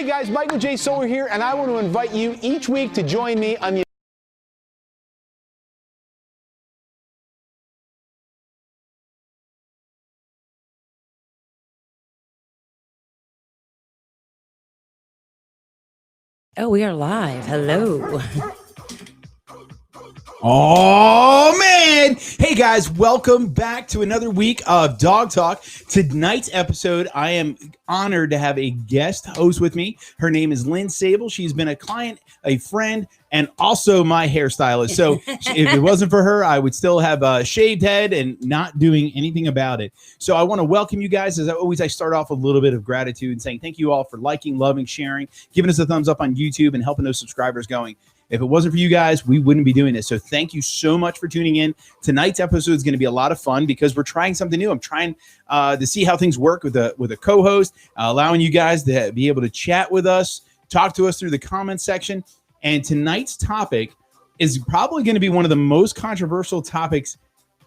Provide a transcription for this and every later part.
Hey guys, Michael J. Solar here, and I want to invite you each week to join me on the Oh, we are live. Hello. Oh, man. Hey, guys. Welcome back to another week of Dog Talk. Tonight's episode, I am honored to have a guest host with me. Her name is Lynn Sabol. She's been a client, a friend, and also my hairstylist. So if it wasn't for her, I would still have a shaved head and not doing anything about it. So I want to welcome you guys. As always, I start off with a little bit of gratitude and saying thank you all for liking, loving, sharing, giving us a thumbs up on YouTube, and helping those subscribers going. If it wasn't for you guys, we wouldn't be doing this. So thank you so much for tuning in. Tonight's episode is going to be a lot of fun because we're trying something new. I'm trying to see how things work with a co-host, allowing you guys to be able to chat with us, talk to us through the comments section. And tonight's topic is probably going to be one of the most controversial topics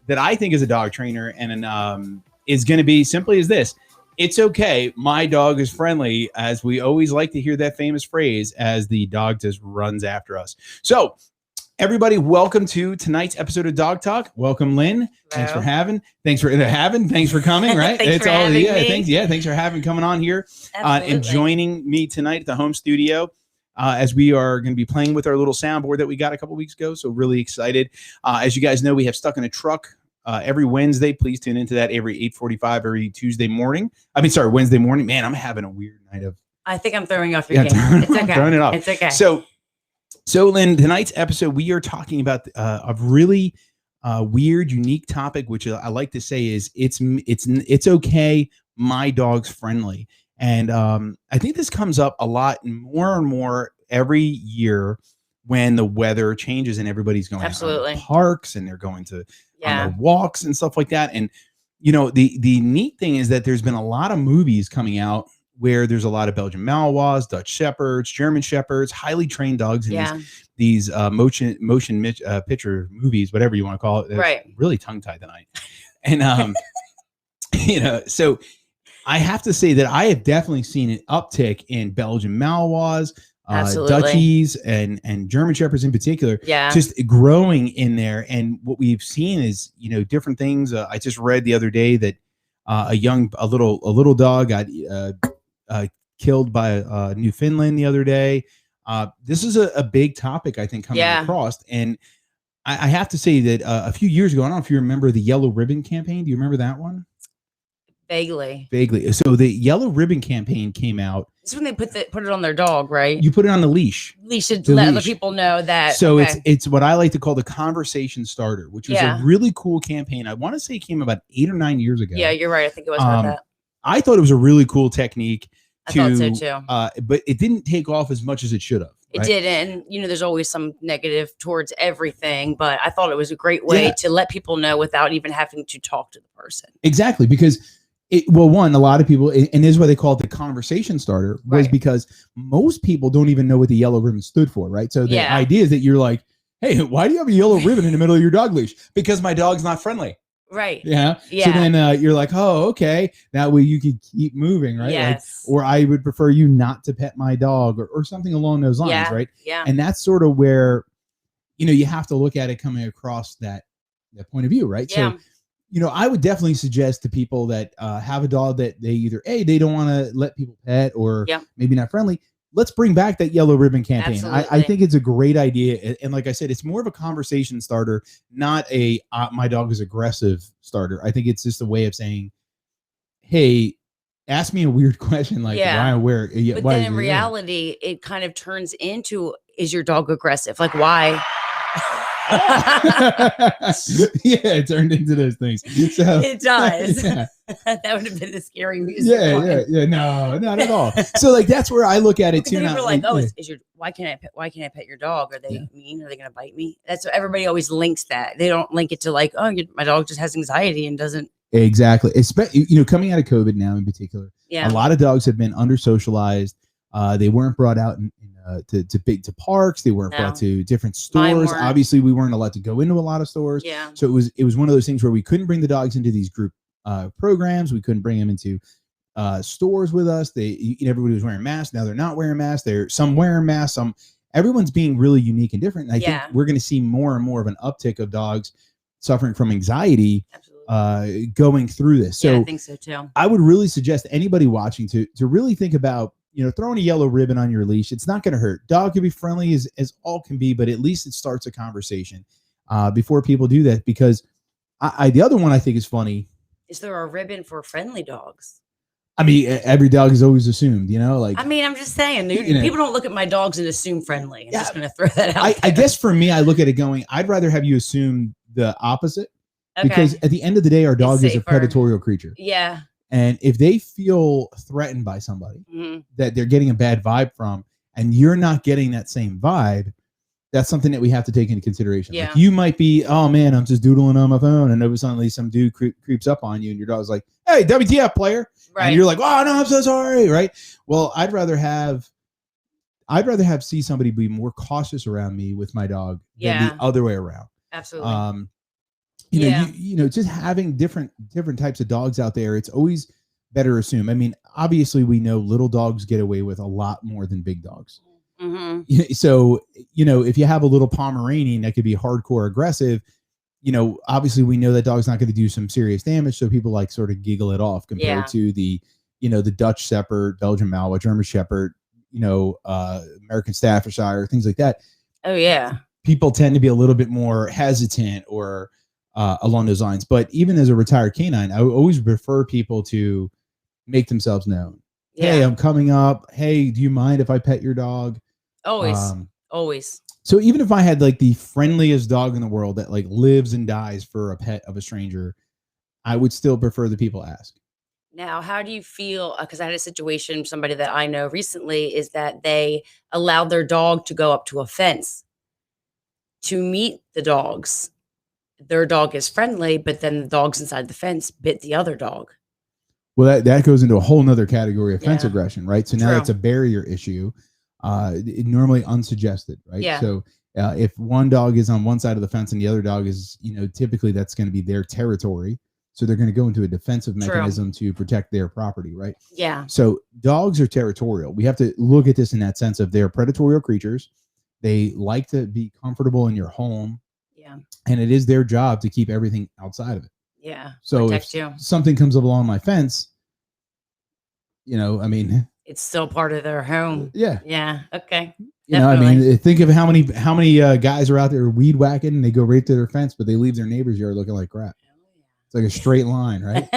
that I think as a dog trainer, and is going to be simply as this. It's okay. My dog is friendly, as we always like to hear that famous phrase as the dog just runs after us. So everybody, welcome to tonight's episode of Dog Talk. Welcome, Lynn. Hello. Thanks for coming, right? Thanks for having me. Thanks for coming on here and joining me tonight at the home studio. As we are going to be playing with our little soundboard that we got a couple weeks ago. So really excited. As you guys know, we have Stuck in a Truck every Wednesday. Please tune into that every 8:45 every Wednesday morning. Man, I'm having a weird night of. I think I'm throwing off your game. It's okay. Throwing it off. It's okay. So Lynn, tonight's episode, we are talking about a really weird, unique topic, which I like to say is it's okay. My dog's friendly. And I think this comes up a lot more and more every year when the weather changes and everybody's going out to parks and they're going to on their walks and stuff like that. And, you know, the neat thing is that there's been a lot of movies coming out where there's a lot of Belgian Malinois, Dutch Shepherds, German Shepherds, highly trained dogs in these motion picture movies, whatever you want to call it. Right. Really tongue-tied tonight. And, you know, so I have to say that I have definitely seen an uptick in Belgian Malinois, Dutchies, and German Shepherds in particular, just growing in there. And what we've seen is, you know, different things. I just read the other day that a little dog got killed by Newfoundland the other day. This is a big topic, I think, coming across. And I have to say that a few years ago, I don't know if you remember the Yellow Ribbon campaign. Do you remember that one? Vaguely. So the Yellow Ribbon campaign came out. This is when they put it on their dog, right? You put it on the leash. To let other people know that. So it's what I like to call the conversation starter, which was a really cool campaign. I want to say it came about 8 or 9 years ago. Yeah, you're right. I think it was about that. I thought it was a really cool technique. I thought so too. But it didn't take off as much as it should have. It didn't. And, you know, there's always some negative towards everything, but I thought it was a great way to let people know without even having to talk to the person. Exactly. Because a lot of people, and this is why they call it the conversation starter, was because most people don't even know what the yellow ribbon stood for, right? So the idea is that you're like, hey, why do you have a yellow ribbon in the middle of your dog leash? Because my dog's not friendly. Right. Yeah. So then you're like, oh, okay. That way you could keep moving, right? Yes. Like, or I would prefer you not to pet my dog or something along those lines, right? Yeah. And that's sort of where, you know, you have to look at it coming across that point of view, right? Yeah. So, you know, I would definitely suggest to people that have a dog that they either they don't want to let people pet or maybe not friendly. Let's bring back that Yellow Ribbon campaign. I think it's a great idea. And like I said, it's more of a conversation starter, not a my dog is aggressive starter. I think it's just a way of saying, hey, ask me a weird question like why. But then in reality, it kind of turns into, is your dog aggressive? Like, why? It turned into those things. So, it does. That would have been the scary music. No, not at all. So like that's where I look at it too. People are like, why can't I pet your dog? Are they mean? Are they going to bite me? That's what everybody always links that. They don't link it to like, oh, my dog just has anxiety and doesn't. Exactly. Especially, you know, coming out of COVID now in particular, a lot of dogs have been under socialized. They weren't brought out to parks. They weren't brought to different stores. Obviously, we weren't allowed to go into a lot of stores. Yeah. So it was one of those things where we couldn't bring the dogs into these group programs. We couldn't bring them into stores with us. Everybody was wearing masks. Now they're not wearing masks. Some wearing masks. Everyone's being really unique and different. And I think we're going to see more and more of an uptick of dogs suffering from anxiety going through this. So I think so too. I would really suggest anybody watching to really think about, throwing a yellow ribbon on your leash. It's not going to hurt. Dog can be friendly as all can be, but at least it starts a conversation before people do that. Because the other one I think is funny. Is there a ribbon for friendly dogs? I mean, every dog is always assumed, I'm just saying, people don't look at my dogs and assume friendly. I'm just going to throw that out. I guess for me, I look at it going, I'd rather have you assume the opposite. Okay. Because at the end of the day, our dog is a predatorial creature. Yeah. And if they feel threatened by somebody that they're getting a bad vibe from, and you're not getting that same vibe, that's something that we have to take into consideration. Yeah. Like you might be, oh man, I'm just doodling on my phone, and over suddenly some dude creeps up on you, and your dog's like, hey, WTF, player. Right. And you're like, oh no, I'm so sorry. Right. Well, I'd rather see somebody be more cautious around me with my dog than the other way around. Absolutely. Just having different types of dogs out there, it's always better to assume. I mean, obviously we know little dogs get away with a lot more than big dogs. Mm-hmm. So, if you have a little Pomeranian that could be hardcore aggressive, obviously we know that dog's not going to do some serious damage. So people like sort of giggle it off compared to the Dutch Shepherd, Belgian Malinois, German Shepherd, American Staffordshire, things like that. Oh yeah. People tend to be a little bit more hesitant or along those lines. But even as a retired canine, I always prefer people to make themselves known. Yeah. Hey, I'm coming up. Hey, do you mind if I pet your dog? Always. So even if I had like the friendliest dog in the world that like lives and dies for a pet of a stranger, I would still prefer the people ask. Now, how do you feel? Because I had a situation, somebody that I know recently, is that they allowed their dog to go up to a fence to meet the dogs. Their dog is friendly, but then the dogs inside the fence bit the other dog. Well, that goes into a whole nother category of fence aggression, right? So now that's a barrier issue, normally unsuggested, right? Yeah. So if one dog is on one side of the fence and the other dog is, typically that's going to be their territory. So they're going to go into a defensive mechanism to protect their property, right? Yeah. So dogs are territorial. We have to look at this in that sense of they're predatorial creatures. They like to be comfortable in your home. Yeah. And it is their job to keep everything outside of it. Yeah. So if something comes along my fence, it's still part of their home. Yeah. Yeah. Okay. Think of how many guys are out there weed whacking and they go right to their fence, but they leave their neighbor's yard looking like crap. It's like a straight line, right?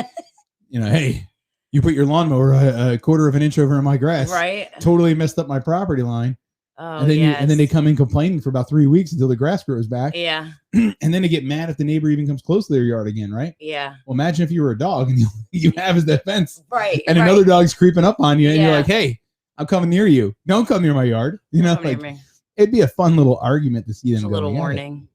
Hey, you put your lawnmower a quarter of an inch over in my grass, right? Totally messed up my property line. Oh, and then they come in complaining for about 3 weeks until the grass grows back. Yeah. And then they get mad if the neighbor even comes close to their yard again, right? Yeah. Well, imagine if you were a dog and you have as that fence. Right. And another dog's creeping up on you and you're like, hey, I'm coming near you. Don't come near my yard. It'd be a fun little argument to see them go. A little warning.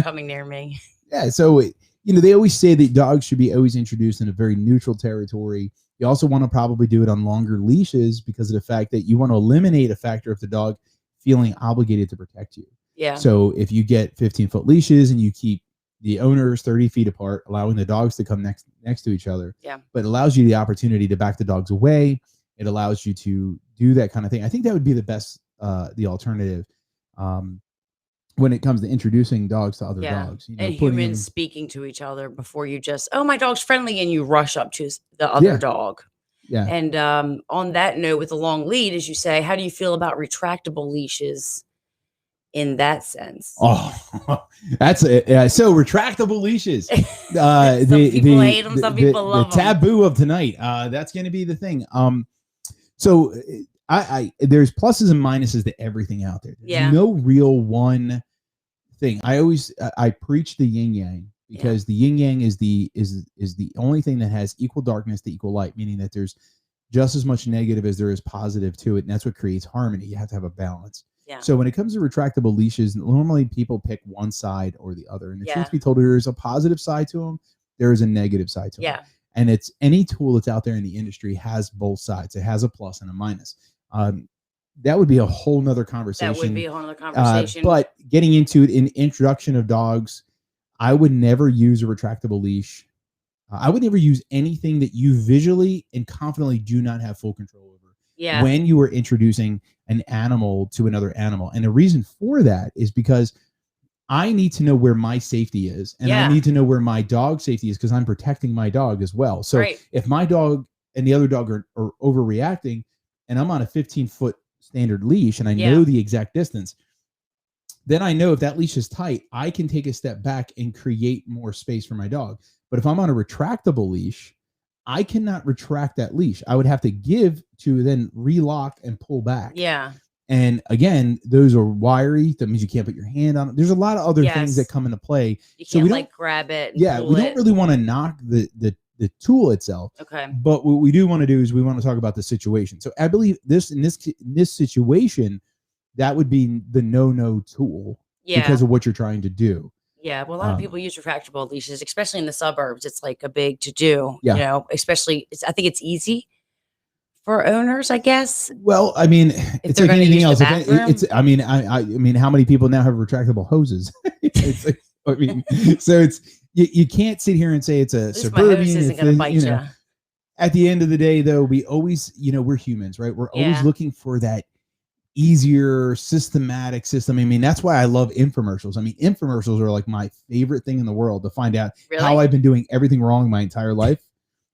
Coming near me. Yeah. So, they always say that dogs should be always introduced in a very neutral territory. You also want to probably do it on longer leashes because of the fact that you want to eliminate a factor of the dog feeling obligated to protect you. Yeah. So if you get 15-foot leashes and you keep the owners 30 feet apart, allowing the dogs to come next to each other, but it allows you the opportunity to back the dogs away. It allows you to do that kind of thing. I think that would be the best, the alternative when it comes to introducing dogs to other dogs. And humans speaking to each other before you just, oh, my dog's friendly, and you rush up to the other dog. Yeah. And on that note, with a long lead, as you say, how do you feel about retractable leashes in that sense? Oh, that's it. So retractable leashes. Some people hate them, some people love them. The taboo of tonight. That's going to be the thing. So there's pluses and minuses to everything out there. There's no real one thing. I preach the yin yang. Because the yin yang is the only thing that has equal darkness to equal light, meaning that there's just as much negative as there is positive to it, and that's what creates harmony. You have to have a balance. Yeah. So when it comes to retractable leashes, normally people pick one side or the other, and the truth be told, there is a positive side to them, there is a negative side to them. Yeah. And it's any tool that's out there in the industry has both sides. It has a plus and a minus. That would be a whole nother conversation. But getting into it in introduction of dogs, I would never use a retractable leash I would never use anything that you visually and confidently do not have full control over Yeah. when you are introducing an animal to another animal. And the reason for that is because I need to know where my safety is, and I need to know where my dog's safety is, because I'm protecting my dog as well. So if my dog and the other dog are overreacting, and I'm on a 15-foot standard leash and I know the exact distance, then I know if that leash is tight, I can take a step back and create more space for my dog. But if I'm on a retractable leash, I cannot retract that leash. I would have to give to then relock and pull back. Yeah. And again, those are wiry. That means you can't put your hand on it. There's a lot of other things that come into play. You can't we like grab it. And we don't really want to knock the tool itself. Okay. But what we do want to do is we want to talk about the situation. So I believe in this situation, that would be the no tool because of what you're trying to do. Yeah, well, a lot of people use retractable leashes, especially in the suburbs. It's like a big to do. Yeah. You know, especially I think it's easy for owners, I guess. Well, I mean, it's like anything else. I mean, how many people now have retractable hoses? It's like, I mean, so it's you can't sit here and say it's a suburban. My hose isn't going to bite you. At the end of the day, though, we always, we're humans, right? We're always looking for that easier, systematic system. I mean, that's why I love infomercials. I mean, infomercials are like my favorite thing in the world to find out how I've been doing everything wrong my entire life.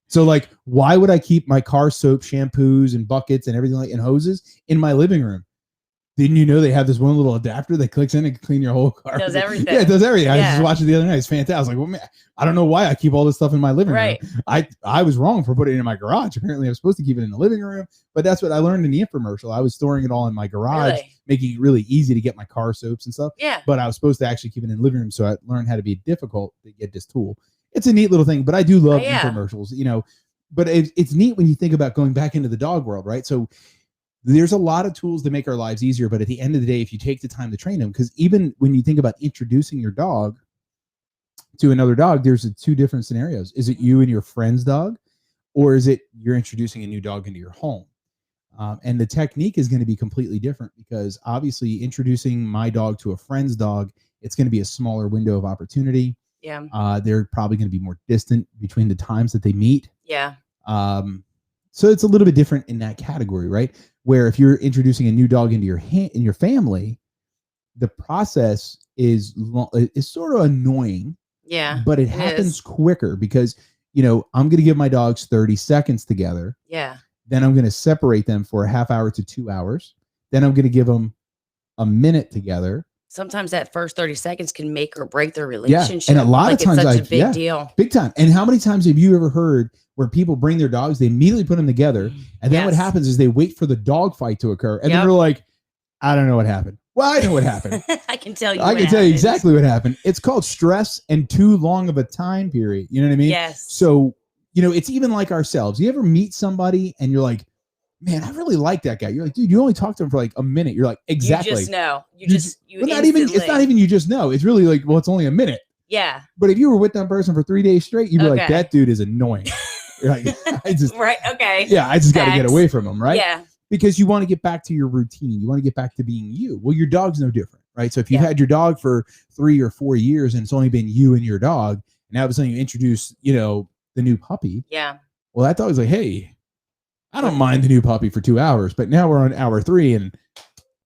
So like, why would I keep my car soap, shampoos, and buckets and everything and hoses in my living room? Didn't you know they have this one little adapter that clicks in and can clean your whole car? It does everything. Yeah, it does everything. I just watched it the other night. It's fantastic. I was like, well, man, I don't know why I keep all this stuff in my living room. I was wrong for putting it in my garage. Apparently, I'm supposed to keep it in the living room. But that's what I learned in the infomercial. I was storing it all in my garage, making it really easy to get my car soaps and stuff. Yeah. But I was supposed to actually keep it in the living room. So I learned how to be difficult to get this tool. It's a neat little thing. But I do love infomercials, But it's neat when you think about going back into the dog world, right? So there's a lot of tools to make our lives easier, but at the end of the day, if you take the time to train them, because even when you think about introducing your dog to another dog, there's two different scenarios. Is it you and your friend's dog, or is it you're introducing a new dog into your home? And the technique is going to be completely different, because obviously introducing my dog to a friend's dog, it's going to be a smaller window of opportunity. Yeah. They're probably going to be more distant between the times that they meet. Yeah. So it's a little bit different in that category, right? Where if you're introducing a new dog into your family, the process is sort of annoying. Yeah. But it happens quicker because, I'm going to give my dogs 30 seconds together. Yeah. Then I'm going to separate them for a half hour to 2 hours. Then I'm going to give them a minute together. Sometimes that first 30 seconds can make or break their relationship. Yeah. And a lot of times it's such a big deal. Big time. And how many times have you ever heard where people bring their dogs, they immediately put them together, and then what happens is they wait for the dog fight to occur, and then they're like, I don't know what happened. Well, I know what happened. I can tell you. I can tell you exactly what happened. It's called stress and too long of a time period. You know what I mean? Yes. So, it's even like ourselves. You ever meet somebody and you're like, man, I really like that guy. You're like, dude, you only talked to him for like a minute. You're like, exactly. You just know. It's not even you just know. It's really like, well, it's only a minute. Yeah. But if you were with that person for 3 days straight, you'd be like, that dude is annoying. You're like, I just got to get away from him, right? Yeah. Because you want to get back to your routine. You want to get back to being you. Well, your dog's no different, right? So if you've had your dog for 3 or 4 years and it's only been you and your dog, and all of a sudden you introduce, the new puppy. Yeah. Well, that dog's like, hey, I don't mind the new puppy for 2 hours, but now we're on hour 3 and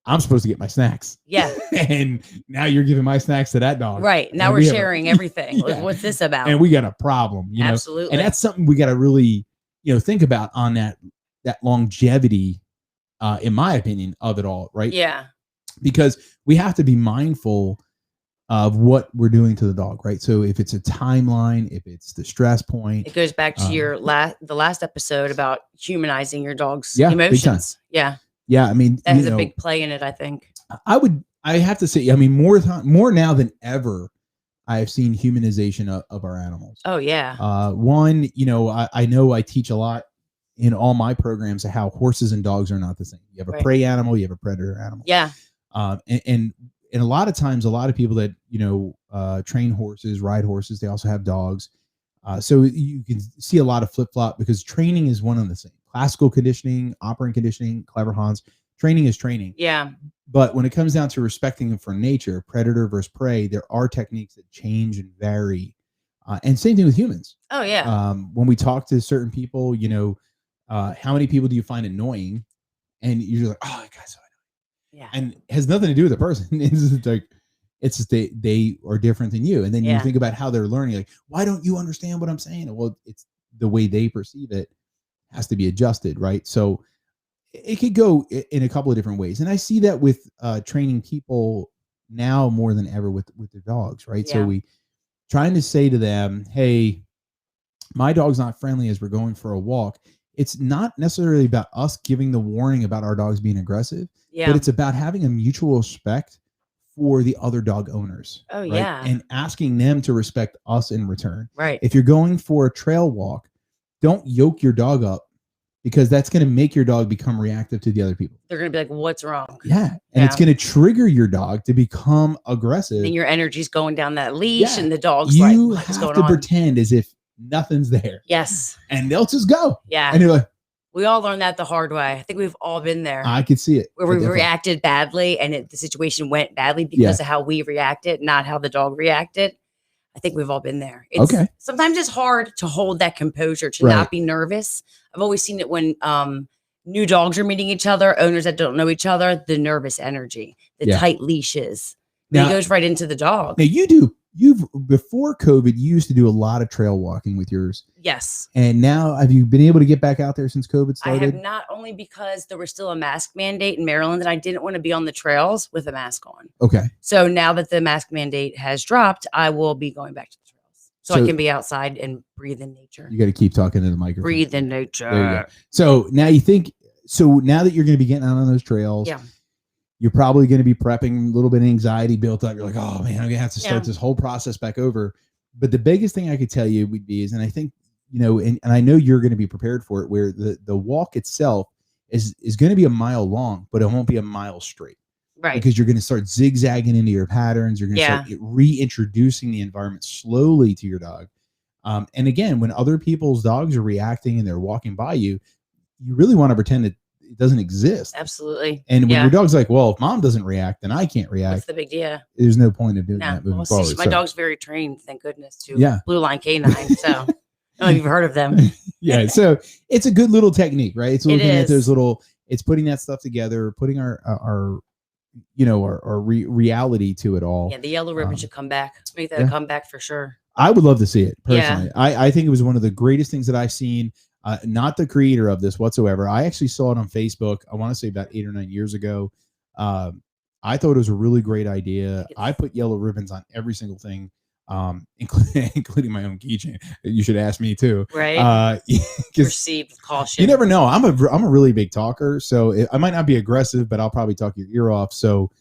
I'm supposed to get my snacks. Yeah. And now you're giving my snacks to that dog. Right. Now we're sharing everything. What's this about? And we got a problem, Absolutely. And that's something we got to really, think about on that longevity, in my opinion, of it all, right? Yeah. Because we have to be mindful of what we're doing to the dog, right? So if it's a timeline, if it's the stress point. It goes back to the last episode about humanizing your dog's emotions. Yeah. Yeah, I mean, that has a big play in it, I think. I have to say, I mean, more now than ever, I have seen humanization of our animals. Oh, yeah. I know I teach a lot in all my programs of how horses and dogs are not the same. You have a prey animal, you have a predator animal. Yeah. And a lot of times, a lot of people that, train horses, ride horses, they also have dogs. So you can see a lot of flip-flop because training is one and the same. Classical conditioning, operant conditioning, clever Hans, training is training. Yeah. But when it comes down to respecting them for nature, predator versus prey, there are techniques that change and vary And same thing with humans. Oh yeah. When we talk to certain people, how many people do you find annoying? And you're like, oh, that guy's so annoying. Yeah. And it has nothing to do with the person. It's just they are different than you. And then you think about how they're learning. Like, why don't you understand what I'm saying? Well, it's the way they perceive it has to be adjusted, right? So it could go in a couple of different ways. And I see that with training people now more than ever with their dogs, right? Yeah. So we trying to say to them, hey, my dog's not friendly as we're going for a walk. It's not necessarily about us giving the warning about our dogs being aggressive, but it's about having a mutual respect for the other dog owners. Oh, right? yeah. And asking them to respect us in return. Right. If you're going for a trail walk, don't yoke your dog up, because that's going to make your dog become reactive to the other people. They're going to be like, what's wrong? Yeah. And it's going to trigger your dog to become aggressive. And your energy's going down that leash and the dog's you like, what's going have to on? pretend as if nothing's there. Yes. And they'll just go. Yeah. And you're like, we all learned that the hard way. I think we've all been there. I could see it. Where we reacted badly and the situation went badly because of how we reacted, not how the dog reacted. I think we've all been there. Sometimes it's hard to hold that composure, to not be nervous. I've always seen it when new dogs are meeting each other, owners that don't know each other, the nervous energy, the tight leashes. It goes right into the dog. Now before COVID, you used to do a lot of trail walking with yours. Yes. And now have you been able to get back out there since COVID started? I have not, only because there was still a mask mandate in Maryland and I didn't want to be on the trails with a mask on. Okay. So now that the mask mandate has dropped, I will be going back to the trails so I can be outside and breathe in nature. You got to keep talking to the microphone. Breathe in nature. There you go. So now now that you're going to be getting out on those trails, you're probably going to be prepping, a little bit of anxiety built up. You're like, oh man, I'm going to have to start this whole process back over. But the biggest thing I could tell you would be and I think, and I know you're going to be prepared for it, where the walk itself is going to be a mile long, but it won't be a mile straight. Right. Because you're going to start zigzagging into your patterns. You're going to start reintroducing the environment slowly to your dog. And again, when other people's dogs are reacting and they're walking by you, you really want to pretend that it doesn't exist. Absolutely. And when your dog's like, well, if mom doesn't react, then I can't react. What's the big deal? There's no point of doing that moving forward. My dog's very trained, thank goodness, to Blue Line Canine. So I don't know if you've heard of them. So it's a good little technique, right? It's looking at those it's putting that stuff together, putting our reality to it all. Yeah, the yellow ribbon should come back. Make that a comeback for sure. I would love to see it personally. I think it was one of the greatest things that I've seen. Not the creator of this whatsoever. I actually saw it on Facebook. I want to say about 8 or 9 years ago. I thought it was a really great idea. I put yellow ribbons on every single thing, including my own keychain. You should ask me too. Right. Proceed with caution. You never know. I'm a really big talker, so I might not be aggressive, but I'll probably talk your ear off. So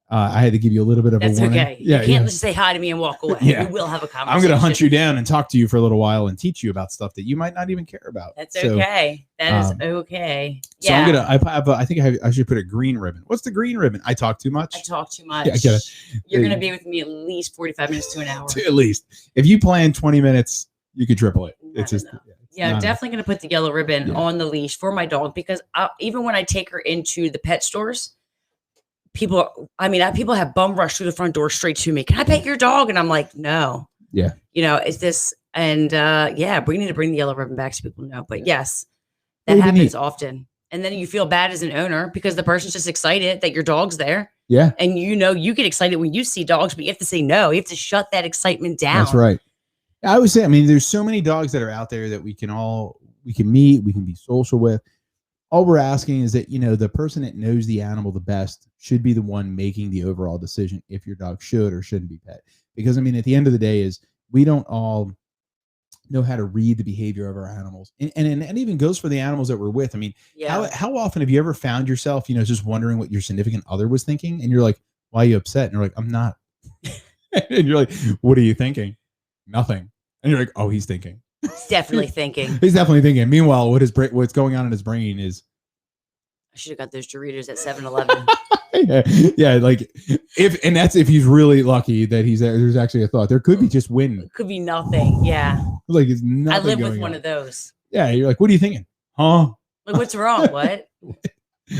I had to give you a little bit of a warning. Okay. You can't just say hi to me and walk away. We will have a conversation. I'm going to hunt you down and talk to you for a little while and teach you about stuff that you might not even care about. That's okay. That is okay. So I'm I think I should put a green ribbon. What's the green ribbon? I talk too much. I talk too much. You're going to be with me at least 45 minutes to an hour. At least. If you plan 20 minutes, you could triple it. It's just I'm definitely going to put the yellow ribbon on the leash for my dog, because even when I take her into the pet stores, people have bum rush through the front door straight to me. Can I pet your dog? And I'm like, no. Yeah. It's this. And we need to bring the yellow ribbon back so people know. But yes, that happens often. And then you feel bad as an owner because the person's just excited that your dog's there. Yeah. And you get excited when you see dogs, but you have to say no. You have to shut that excitement down. That's right. I would say, there's so many dogs that are out there that we can meet, we can be social with. All we're asking is that, the person that knows the animal the best should be the one making the overall decision if your dog should or shouldn't be pet. Because, at the end of the day is we don't all know how to read the behavior of our animals. And it even goes for the animals that we're with. How often have you ever found yourself, just wondering what your significant other was thinking? And you're like, why are you upset? And you're like, I'm not. And you're like, what are you thinking? Nothing. And you're like, oh, he's thinking. He's definitely thinking. He's definitely thinking. Meanwhile, what's going on in his brain is, I should have got those Doritos at 7-Eleven. If he's really lucky that there's actually a thought. There could be just wind. It could be nothing. Yeah. Like it's nothing. I live with one of those. Yeah. You're like, what are you thinking? Huh? Like, what's wrong? What?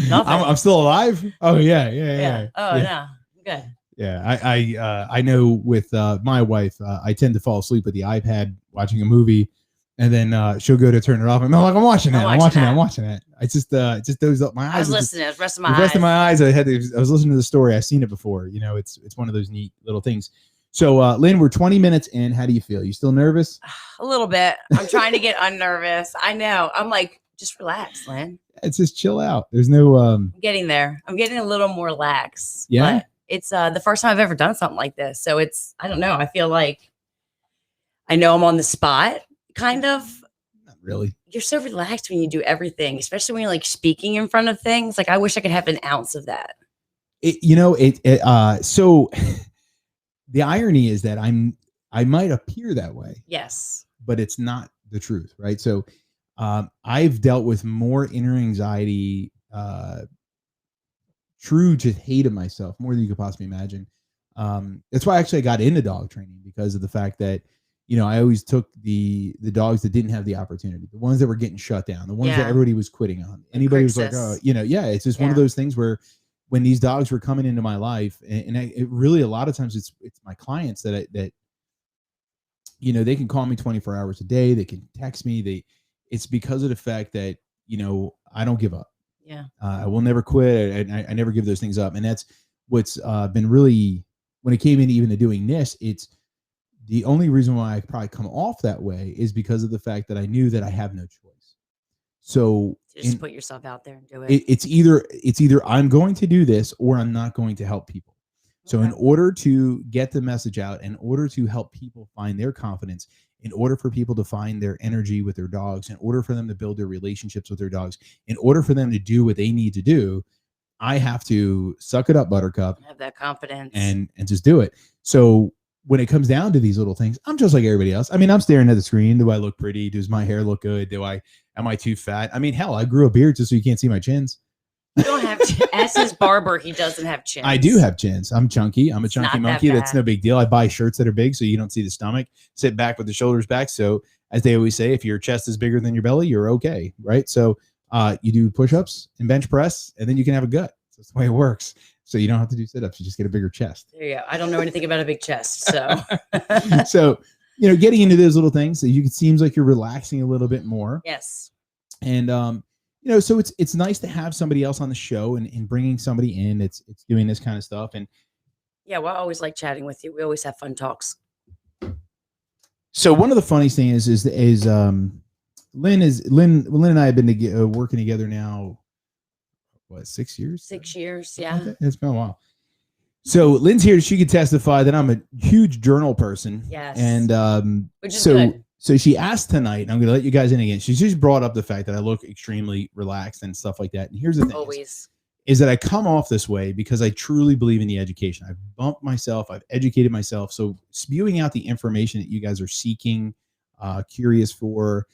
Nothing. I'm still alive. Oh yeah. Oh no. Good. Yeah, I know with my wife, I tend to fall asleep with the iPad watching a movie, and then she'll go to turn it off, and I'm like, I'm watching that. I just dozed up. My eyes. I was listening. I was resting my the rest eyes. of my eyes. I was listening to the story. I've seen it before. You know, it's one of those neat little things. So, Lynn, we're 20 minutes in. How do you feel? You still nervous? A little bit. I'm trying to get unnervous. I know. I'm like, just relax, Lynn. It's just chill out. There's no. I'm getting there. I'm getting a little more lax. Yeah. But it's the first time I've ever done something like this. So it's, I don't know. I feel like I know I'm on the spot, kind of. Not really. You're so relaxed when you do everything, especially when you're like speaking in front of things. Like I wish I could have an ounce of that. So the irony is that I might appear that way. Yes. But it's not the truth, right? So I've dealt with more inner anxiety, true just hate of myself, more than you could possibly imagine. That's why actually I got into dog training, because of the fact that, you know, I always took the dogs that didn't have the opportunity, the ones that were getting shut down, the ones that everybody was quitting on. Anybody was like, oh, you know, it's just one of those things where when these dogs were coming into my life, and it really, a lot of times it's my clients that, you know, they can call me 24 hours a day. They can text me. It's because of the fact that, you know, I don't give up. Yeah. I will never quit. I never give those things up. And that's what's been really, when it came in even to doing this, it's the only reason why I probably come off that way is because of the fact that I knew that I have no choice. So just put yourself out there and do it. It's either I'm going to do this or I'm not going to help people. So in order to get the message out, in order to help people find their confidence, in order for people to find their energy with their dogs, in order for them to build their relationships with their dogs, in order for them to do what they need to do, I have to suck it up, Buttercup. Have that confidence. And just do it. So when it comes down to these little things, I'm just like everybody else. I mean, I'm staring at the screen. Do I look pretty? Does my hair look good? Am I too fat? I mean, hell, I grew a beard just so you can't see my chins. You don't have as his barber, he doesn't have chins. I do have chins. I'm chunky. I'm a chunky monkey. That's no big deal. I buy shirts that are big so you don't see the stomach. Sit back with the shoulders back. So as they always say, if your chest is bigger than your belly, you're okay, right? So you do push-ups and bench press, and then you can have a gut. That's the way it works. So you don't have to do sit-ups. You just get a bigger chest. There you go. I don't know anything about a big chest. So so, you know, getting into those little things, so it seems like you're relaxing a little bit more. Yes. And you know, so it's nice to have somebody else on the show and bringing somebody in it's doing this kind of stuff. And yeah, well, I always like chatting with you. We always have fun talks. So one of the funniest things is Lynn and I have been working together now, what, 6 years? 6 years, yeah. Okay. It's been a while. So Lynn's here. She could testify that I'm a huge journal person. Yes. And which is good. So she asked tonight, and I'm going to let you guys in again. She's just brought up the fact that I look extremely relaxed and stuff like that. And here's the thing. Always. Is that I come off this way because I truly believe in the education. I've bumped myself. I've educated myself. So spewing out the information that you guys are seeking, curious for.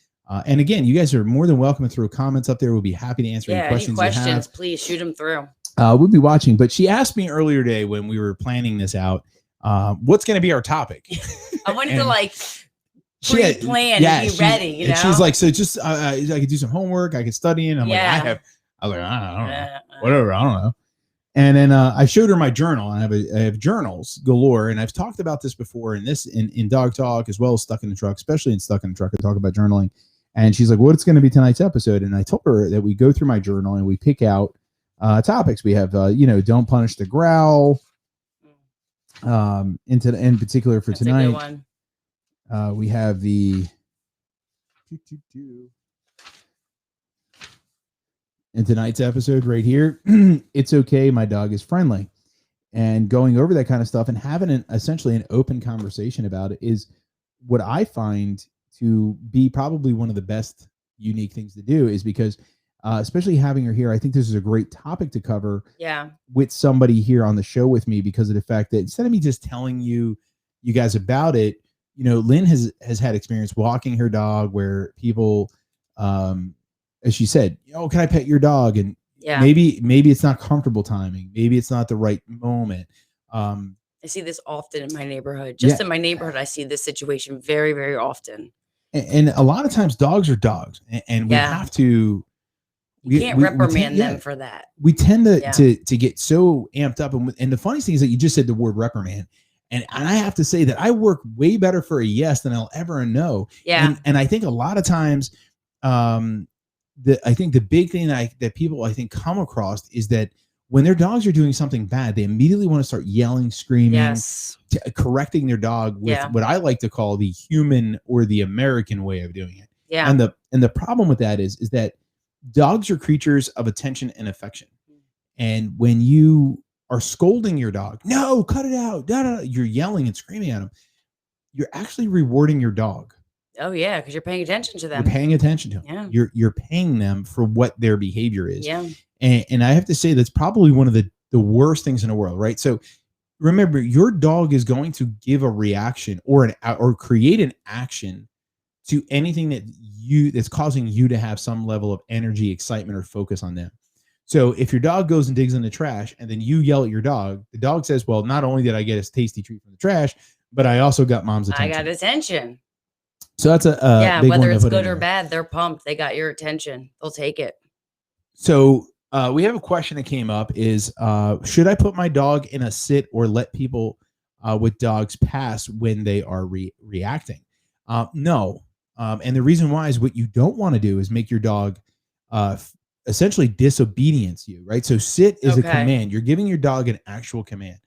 And again, you guys are more than welcome to throw comments up there. We'll be happy to answer any questions you have. Please shoot them through. We'll be watching. But she asked me earlier today when we were planning this out, what's going to be our topic? I wanted to like pre-plan and be ready, you know? And she's like, so just I could do some homework. I could study. And I'm like, I was like, I don't know. Whatever. I don't know. And then I showed her my journal. I have journals galore. And I've talked about this before in Dog Talk, as well as Stuck in the Truck, especially in Stuck in the Truck. I talk about journaling. And she's like, what's going to be tonight's episode? And I told her that we go through my journal and we pick out topics. We have, don't punish the growl. In particular for tonight. That's a good one. We have the in tonight's episode right here. It's okay. My dog is friendly. And going over that kind of stuff and having essentially an open conversation about it is what I find to be probably one of the best unique things to do, is because especially having her here, I think this is a great topic to cover with somebody here on the show with me, because of the fact that instead of me just telling you guys about it, Lynn has had experience walking her dog where people, as she said, can I pet your dog? And maybe it's not comfortable timing. Maybe it's not the right moment. I see this often in my neighborhood. Just in my neighborhood, I see this situation very, very often. And a lot of times dogs are dogs, and we have to You can't reprimand them for that. We tend to get so amped up. And the funniest thing is that you just said the word reprimand. And I have to say that I work way better for a yes than I'll ever a no. Yeah. And I think a lot of times, I think the big thing that people I think come across is that when their dogs are doing something bad, they immediately want to start yelling, screaming, correcting their dog with what I like to call the human or the American way of doing it. Yeah. And the problem with that is that dogs are creatures of attention and affection. And when you are scolding your dog, no, cut it out, you're yelling and screaming at them, you're actually rewarding your dog. Oh yeah, because you're paying attention to them. You're paying attention to them. Yeah. You're paying them for what their behavior is. Yeah. And I have to say that's probably one of the worst things in the world, right? So remember, your dog is going to give a reaction or create an action to anything that's causing you to have some level of energy, excitement, or focus on them. So if your dog goes and digs in the trash and then you yell at your dog, the dog says, well, not only did I get a tasty treat from the trash, but I also got mom's attention. I got attention. So that's a big whether one it's good or bad, they're pumped. They got your attention. They'll take it. So we have a question that came up is, should I put my dog in a sit or let people with dogs pass when they are reacting? No. And the reason why is what you don't want to do is make your dog essentially disobedience you, right? So sit is a command. You're giving your dog an actual command.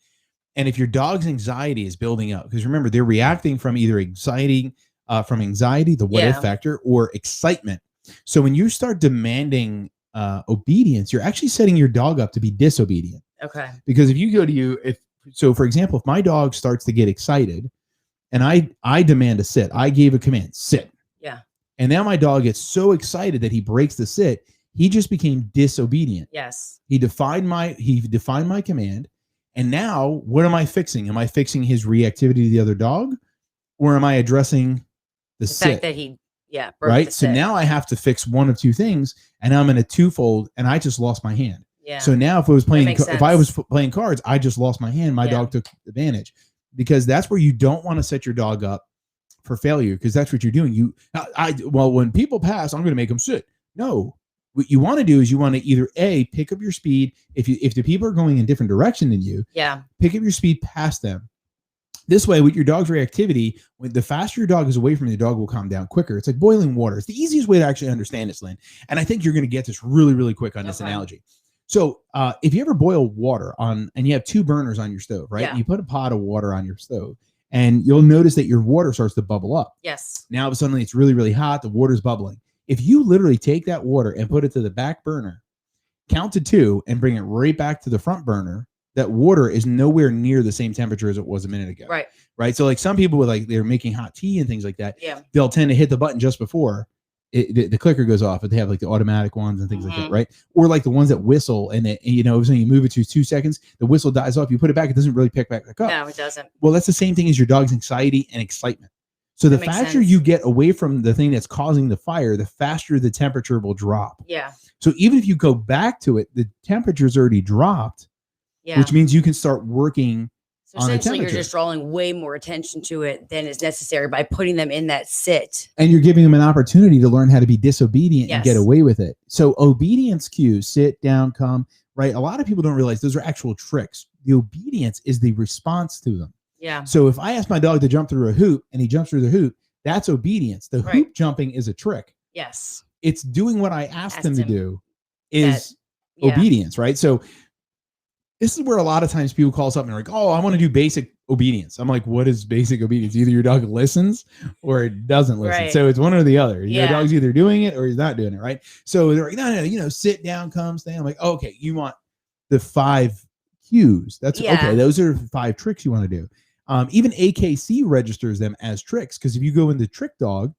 And if your dog's anxiety is building up, because remember, they're reacting from either anxiety, the what if factor, or excitement. So when you start demanding obedience, you're actually setting your dog up to be disobedient. Okay. Because if you go to for example, if my dog starts to get excited and I demand a sit, I gave a command, sit. Yeah. And now my dog gets so excited that he breaks the sit, he just became disobedient. Yes. He defined my command. And now what am I fixing? Am I fixing his reactivity to the other dog? Or am I addressing the sit? Fact that he broke right? the So sit. now I have to fix one of two things, and I'm in a twofold, and I just lost my hand. Yeah. So now if I was playing cards, I just lost my hand. My dog took advantage, because that's where you don't want to set your dog up for failure, because that's what you're doing. When people pass, I'm going to make them sit. No, what you want to do is you want to either pick up your speed. If the people are going in different direction than you, pick up your speed past them. This way, with your dog's reactivity, when the faster your dog is away from you, the dog will calm down quicker. It's like boiling water. It's the easiest way to actually understand this, Lynn. And I think you're going to get this really, really quick on this analogy. So if you ever boil water and you have two burners on your stove, right? Yeah. You put a pot of water on your stove, and you'll notice that your water starts to bubble up. Yes. Now, suddenly it's really, really hot. The water's bubbling. If you literally take that water and put it to the back burner, count to 2, and bring it right back to the front burner, that water is nowhere near the same temperature as it was a minute ago. Right. Right. So like some people with they're making hot tea and things like that. Yeah. They'll tend to hit the button just before the clicker goes off, but they have like the automatic ones and things like that. Right. Or like the ones that whistle and so you move it to 2 seconds, the whistle dies off. You put it back. It doesn't really pick back up. No, it doesn't. Well, that's the same thing as your dog's anxiety and excitement. So the faster you get away from the thing that's causing the fire, the faster the temperature will drop. Yeah. So even if you go back to it, the temperature's already dropped. Yeah. Which means you can start working on the essentially, temperature. you're just drawing way more attention to it than is necessary by putting them in that sit. And you're giving them an opportunity to learn how to be disobedient and get away with it. So obedience cues, sit down, come, right? A lot of people don't realize those are actual tricks. The obedience is the response to them. Yeah. So if I ask my dog to jump through a hoop and he jumps through the hoop, that's obedience. The hoop jumping is a trick. Yes. It's doing what I asked him to do is obedience, right? So this is where a lot of times people call us up and are like, oh, I want to do basic obedience. I'm like, what is basic obedience? Either your dog listens or it doesn't listen. Right. So it's one or the other. Your dog's either doing it or he's not doing it, right? So they're like, no, sit down, come, stand. I'm like, oh, okay, you want the 5 cues. That's okay. Those are 5 tricks you want to do. Even AKC registers them as tricks, because if you go into trick dog,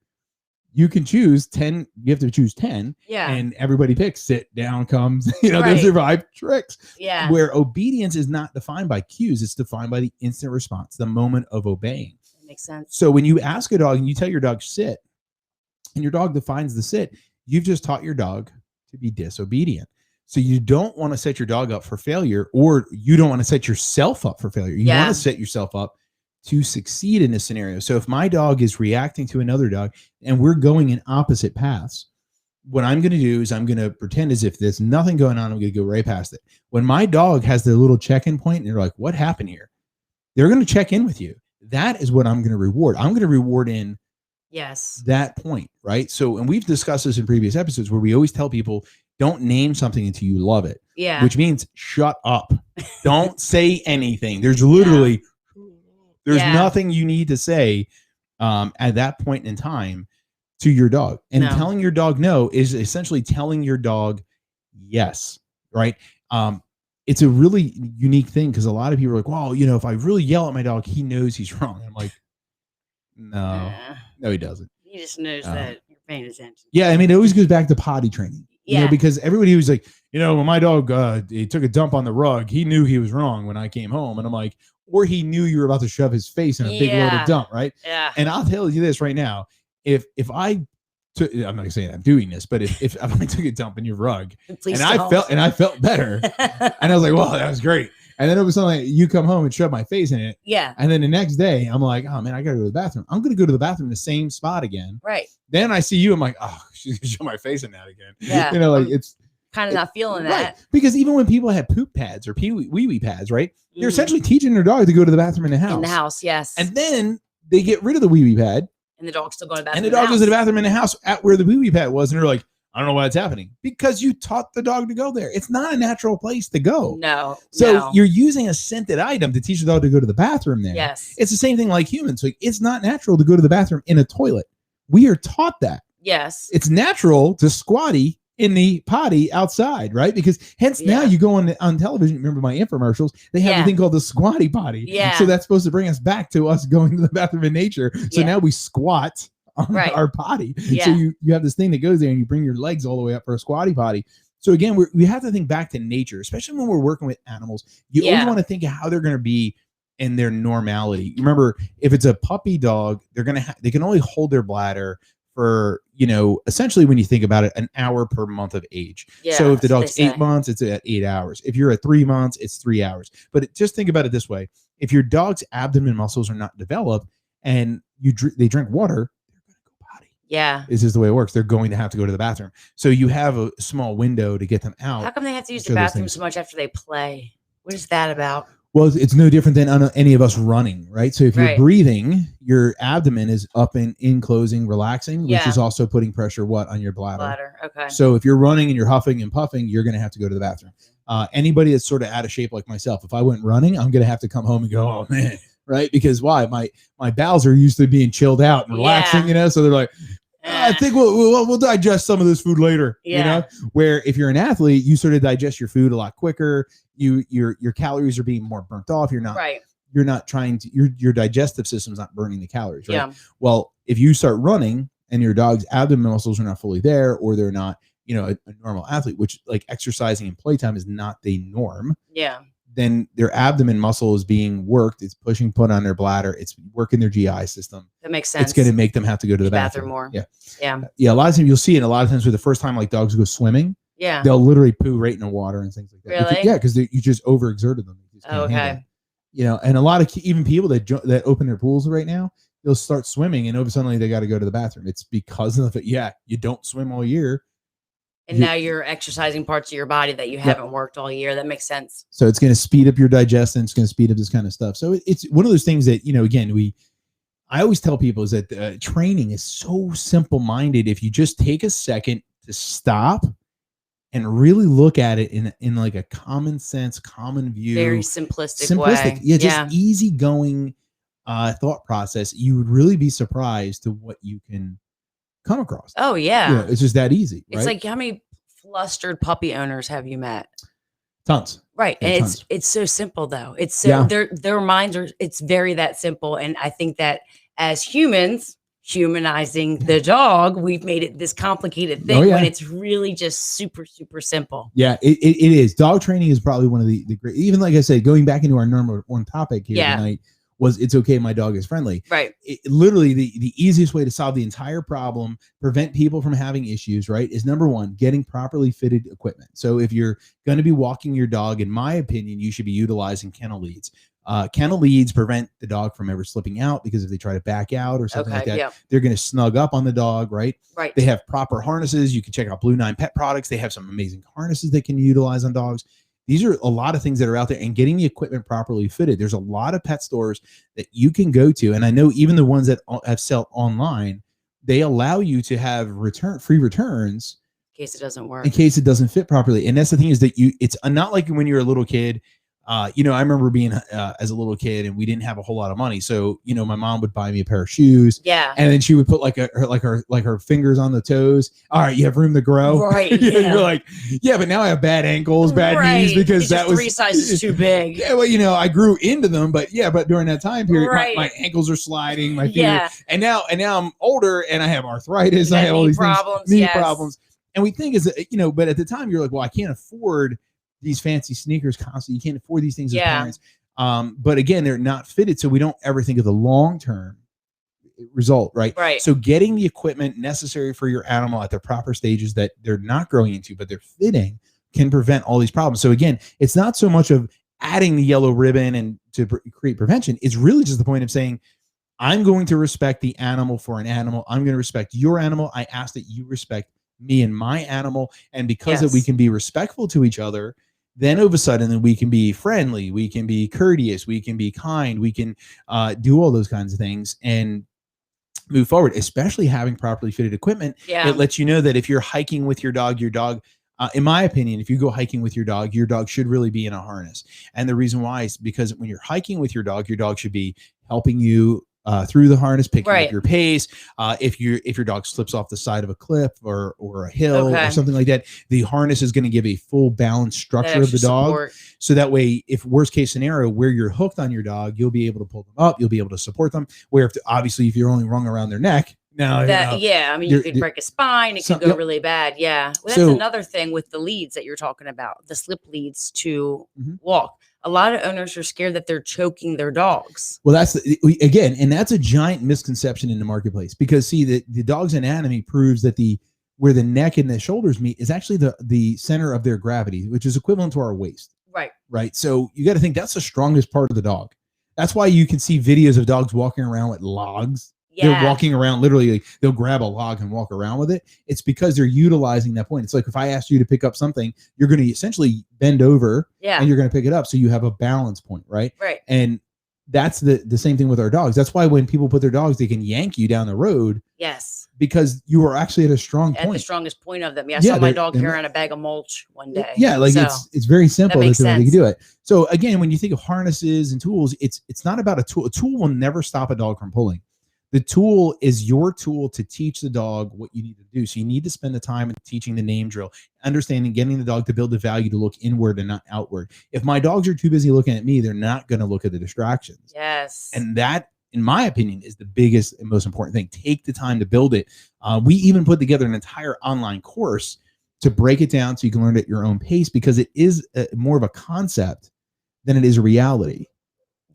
you can choose 10. You have to choose 10. Yeah. And everybody picks sit down, comes. Those are 5 tricks. Yeah. Where obedience is not defined by cues. It's defined by the instant response, the moment of obeying. That makes sense. So when you ask a dog and you tell your dog sit, and your dog defines the sit, you've just taught your dog to be disobedient. So you don't want to set your dog up for failure, or you don't want to set yourself up for failure. You want to set yourself up to succeed in this scenario. So if my dog is reacting to another dog and we're going in opposite paths, what I'm going to do is I'm going to pretend as if there's nothing going on. I'm going to go right past it. When my dog has their little check-in point and they're like, what happened here? They're going to check in with you. That is what I'm going to reward. I'm going to reward in that point, right? So, and we've discussed this in previous episodes where we always tell people, don't name something until you love it. Yeah. Which means shut up. Don't say anything. There's literally, there's nothing you need to say at that point in time to your dog. And telling your dog no is essentially telling your dog yes, right? It's a really unique thing because a lot of people are like, well, you know, if I really yell at my dog, he knows he's wrong. I'm like, no, he doesn't. He just knows that you're paying attention. Yeah, I mean, it always goes back to potty training. You know, because everybody was like, you know, when my dog he took a dump on the rug, he knew he was wrong when I came home. And I'm like, or he knew you were about to shove his face in a big load of dump, right? Yeah. And I'll tell you this right now. If I took, I'm not saying I'm doing this, but if I took a dump in your rug I felt better, and I was like, wow, that was great. And then it was something like you come home and shove my face in it. Yeah. And then the next day I'm like, oh man, I gotta go to the bathroom. I'm gonna go to the bathroom in the same spot again. Right. Then I see you, I'm like, oh, she's gonna shove my face in that again. Yeah. You know, like it's kind of not feeling that. Right. Because even when people have poop pads or wee-wee pads, right? They're essentially teaching their dog to go to the bathroom in the house. In the house, yes. And then they get rid of the wee-wee pad. And the dog's still going to the bathroom. And the dog goes to the bathroom in the house at where the wee-wee pad was. And they're like, I don't know why it's happening. Because you taught the dog to go there. It's not a natural place to go. No. So you're using a scented item to teach the dog to go to the bathroom there. Yes. It's the same thing like humans. Like, it's not natural to go to the bathroom in a toilet. We are taught that. Yes. It's natural to squatty in the potty outside, right? Because hence now you go on television, remember my infomercials, they have a thing called the squatty potty. Yeah. So that's supposed to bring us back to us going to the bathroom in nature. So now we squat on our potty. Yeah. So you have this thing that goes there and you bring your legs all the way up for a squatty potty. So again, we have to think back to nature, especially when we're working with animals. You always want to think of how they're going to be in their normality. Remember, if it's a puppy dog, they can only hold their bladder for, you know, essentially when you think about it, an hour per month of age. Yeah, so if the dog's 8 months, it's at 8 hours. If you're at 3 months, it's 3 hours. But just think about it this way. If your dog's abdomen muscles are not developed and they drink water, they're going to go potty. Yeah. This is the way it works. They're going to have to go to the bathroom. So you have a small window to get them out. How come they have to use the bathroom so much after they play? What is that about? Well, it's no different than any of us running, right? So if you're breathing, your abdomen is up and in closing, relaxing, which is also putting pressure on your bladder. Okay. So if you're running and you're huffing and puffing, you're going to have to go to the bathroom. Anybody that's sort of out of shape like myself, if I went running, I'm going to have to come home and go, oh man, right? Because why? My bowels are used to being chilled out and relaxing, you know? So they're like, I think we'll digest some of this food later. Yeah. You know, where if you're an athlete, you sort of digest your food a lot quicker. Your calories are being more burnt off. You're not trying to, your digestive system's not burning the calories, right? Yeah. Well, if you start running and your dog's abdomen muscles are not fully there, or they're not, you know, a normal athlete, which like exercising and playtime is not the norm. Yeah. Then their abdomen muscle is being worked. It's pushing put on their bladder. It's working their GI system. That makes sense. It's going to make them have to go to the bathroom more. Yeah. Yeah. Yeah. A lot of times you'll see it. A lot of times for the first time, like dogs go swimming. Yeah. They'll literally poo right in the water and things like that. Really? Because you just overexerted them. Okay. You know, and a lot of even people that open their pools right now, they'll start swimming and over suddenly they got to go to the bathroom. It's because of it. Yeah. You don't swim all year. And now you're exercising parts of your body that you haven't worked all year. That makes sense. So it's going to speed up your digestion. It's going to speed up this kind of stuff. So it's one of those things that, you know, again, I always tell people is that training is so simple-minded. If you just take a second to stop and really look at it in like a common sense, common view. Very simplistic way. Yeah, just easygoing thought process. You would really be surprised to what you can come across. Oh yeah. Yeah, it's just that easy. It's like, how many flustered puppy owners have you met? Tons. Right. Yeah, and it's so simple though. It's so their minds are, it's very that simple. And I think that as humans humanizing the dog, we've made it this complicated thing when it's really just super, super simple. Yeah, it is. Dog training is probably one of the great, even like I said, going back into our number one topic here tonight, was it's okay, my dog is friendly. Right. Literally the easiest way to solve the entire problem, prevent people from having issues, right, is number one, getting properly fitted equipment. So if you're going to be walking your dog, in my opinion, you should be utilizing kennel leads. Kennel leads prevent the dog from ever slipping out, because if they try to back out or something like that, they're going to snug up on the dog, right? Right. They have proper harnesses. You can check out Blue 9 Pet Products. They have some amazing harnesses they can utilize on dogs. These are a lot of things that are out there, and getting the equipment properly fitted. There's a lot of pet stores that you can go to, and I know even the ones that have sell online, they allow you to have free returns in case it doesn't work, in case it doesn't fit properly. And that's the thing, is that it's not like when you're a little kid. I remember being as a little kid, and we didn't have a whole lot of money. So, my mom would buy me a pair of shoes. Yeah. And then she would put her fingers on the toes. All right, you have room to grow. Right. Yeah. You're like, yeah, but now I have bad ankles, bad knees, because it's that was 3 sizes too big. Yeah, well, I grew into them, but during that time period, my ankles are sliding, my feet and now I'm older and I have arthritis. I have all these problems, knee problems. And we think but at the time you're like, well, I can't afford these fancy sneakers constantly. You can't afford these things as parents. But again, they're not fitted, so we don't ever think of the long-term result, right? Right. So getting the equipment necessary for your animal at the proper stages that they're not growing into, but they're fitting, can prevent all these problems. So again, it's not so much of adding the yellow ribbon and to create prevention. It's really just the point of saying, I'm going to respect the animal for an animal. I'm going to respect your animal. I ask that you respect me and my animal. And because that we can be respectful to each other, then all of a sudden, then we can be friendly, we can be courteous, we can be kind, we can do all those kinds of things and move forward. Especially having properly fitted equipment, it lets you know that if you're hiking with your dog, in my opinion, if you go hiking with your dog should really be in a harness. And the reason why is because when you're hiking with your dog should be helping you through the harness, picking up your pace. If your dog slips off the side of a cliff or a hill or something like that, the harness is going to give a full balanced structure of the dog. Support. So that way, if worst case scenario where you're hooked on your dog, you'll be able to pull them up, you'll be able to support them. Where if you're only rung around their neck, you could break a spine. It could go really bad. Yeah. Well, that's another thing with the leads that you're talking about, the slip leads to walk. A lot of owners are scared that they're choking their dogs. Well, that's a giant misconception in the marketplace, because the dog's anatomy proves that where the neck and the shoulders meet is actually the center of their gravity, which is equivalent to our waist. Right. Right. So you got to think that's the strongest part of the dog. That's why you can see videos of dogs walking around with logs. Yeah. They're walking around, literally, they'll grab a log and walk around with it. It's because they're utilizing that point. It's like, if I asked you to pick up something, you're going to essentially bend over and you're going to pick it up. So you have a balance point, right? Right. And that's the same thing with our dogs. That's why when people put their dogs, they can yank you down the road. Yes. Because you are actually at a strong point. At the strongest point of them. Yeah, I saw my dog carry around a bag of mulch one day. Yeah, it's very simple that they can do it. So again, when you think of harnesses and tools, it's not about a tool. A tool will never stop a dog from pulling. The tool is your tool to teach the dog what you need to do. So you need to spend the time in teaching the name drill, understanding, getting the dog to build the value to look inward and not outward. If my dogs are too busy looking at me, they're not going to look at the distractions. Yes. And that, in my opinion, is the biggest and most important thing. Take the time to build it. We even put together an entire online course to break it down so you can learn it at your own pace, because it is more of a concept than it is a reality.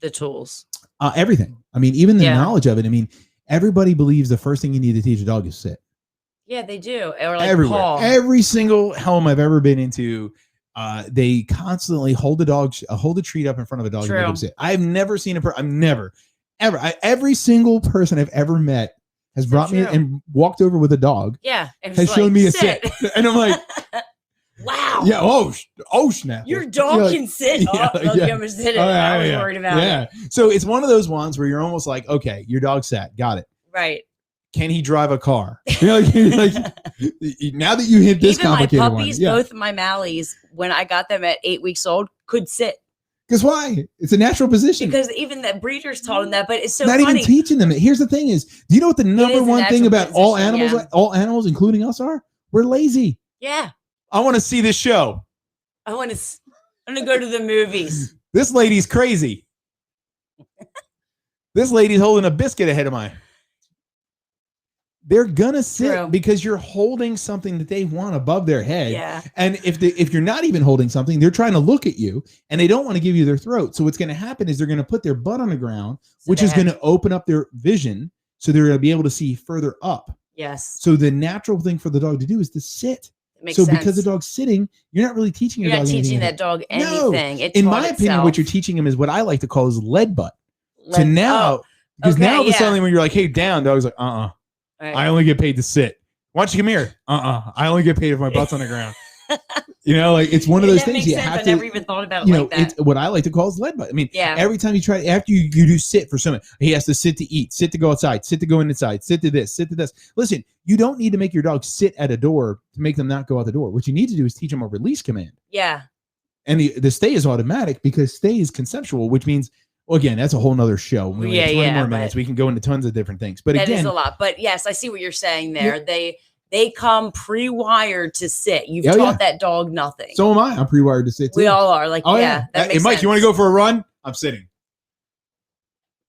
The tools. Everything. I mean, even the knowledge of it. I mean, everybody believes the first thing you need to teach a dog is sit. Yeah, they do. Or like everywhere. paw. Every single home I've ever been into, they constantly hold a treat up in front of a dog and make them sit. I've never seen every single person I've ever met has brought me and walked over with a dog. Yeah. Has shown me a sit. And I'm like, wow. Yeah. Oh, snap. Your dog can sit. I'm going to sit it. I was worried about it. So it's one of those ones where you're almost like, okay, your dog sat. Got it. Right. Can he drive a car? Now that you hit this complicated one. My puppies, both of my Mallies, when I got them at 8 weeks old, could sit. Because why? It's a natural position. Because even the breeders taught them that, but it's so not funny. Even teaching them. Here's the thing is, do you know what the number one thing about all animals, including us, are? We're lazy. Yeah. I want to see this show. I'm going to go to the movies. This lady's crazy. This lady's holding a biscuit ahead of mine. They're gonna sit because you're holding something that they want above their head. Yeah. And if you're not even holding something, they're trying to look at you and they don't want to give you their throat. So what's going to happen is they're going to put their butt on the ground, which is going to open up their vision. So they're going to be able to see further up. Yes. So the natural thing for the dog to do is to sit. It makes So sense. because the dog's sitting, you're not really teaching You're your not dog teaching anything. that dog No. anything. It In taught my opinion, what itself. you're teaching him is what I like to call is lead butt. So Let- now, because okay, now all of a yeah. sudden when you're like, hey, down, dog's like, Right. I only get paid to sit. Why don't you come here? I only get paid if my butt's on the ground. You know, like it's one of Yeah, those that things makes you sense. have I to. never even thought about it You know, like that. it's what I like to call is lead butt. I mean, Yeah. every time you try, after you do sit for someone, he has to sit to eat, sit to go outside, sit to go inside, sit to this, sit to this. Listen, you don't need to make your dog sit at a door to make them not go out the door. What you need to do is teach them a release command. Yeah. And the stay is automatic because stay is conceptual, which means, well, again, that's a whole nother show. We only have 20 more minutes. We can go into tons of different things. But that again, is a lot. But yes, I see what you're saying there. They come pre-wired to sit. You've taught that dog nothing. So am I. I'm pre-wired to sit too. We all are. Like, that Hey, makes Mike, sense. you want to go for a run? I'm sitting.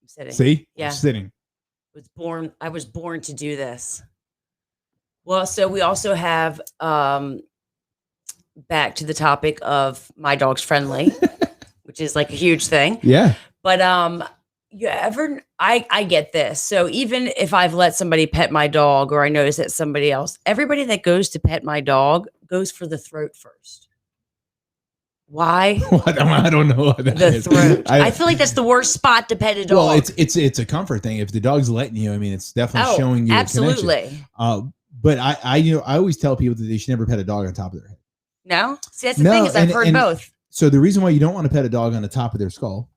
I'm sitting. See? Yeah. I'm sitting. I was born to do this. Well, so we also have back to the topic of my dog's friendly, which is like a huge thing. Yeah. But I get this. So even if I've let somebody pet my dog or I notice that somebody else, everybody that goes to pet my dog goes for the throat first. Why? I don't know what that The is. throat. I feel like that's the worst spot to pet a dog. Well, it's a comfort thing. If the dog's letting you, I mean, it's definitely showing you absolutely. a connection. But I always tell people that they should never pet a dog on top of their head. No? See, that's the thing is I've heard both. So the reason why you don't want to pet a dog on the top of their skull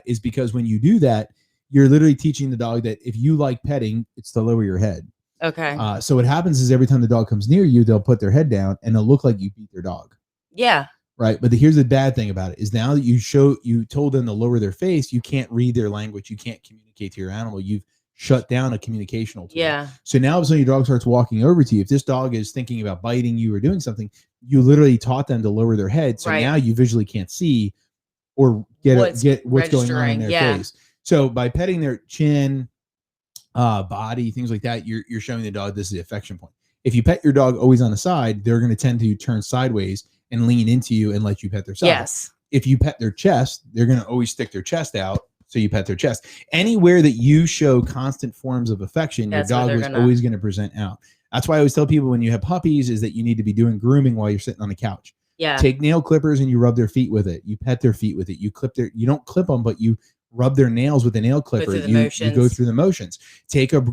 is because when you do that, you're literally teaching the dog that if you like petting, it's to lower your head. Okay. So what happens is every time the dog comes near you, they'll put their head down and they'll look like you beat their dog. Yeah. Right. But here's the bad thing about it is now that you told them to lower their face, you can't read their language. You can't communicate to your animal. You've shut down a communicational tool. Yeah. So now all of a sudden your dog starts walking over to you. If this dog is thinking about biting you or doing something, you literally taught them to lower their head. So now you visually can't see or get what's going on in their face. So by petting their chin, body, things like that, you're showing the dog this is the affection point. If you pet your dog always on the side, they're going to tend to turn sideways and lean into you and let you pet their side. Yes. If you pet their chest, they're going to always stick their chest out. So you pet their chest. Anywhere that you show constant forms of affection, your dog is always going to present out. That's why I always tell people when you have puppies is that you need to be doing grooming while you're sitting on the couch. Yeah. Take nail clippers and you rub their feet with it. You pet their feet with it. You don't clip them, but you rub their nails with a nail clipper. You go through the motions. Take a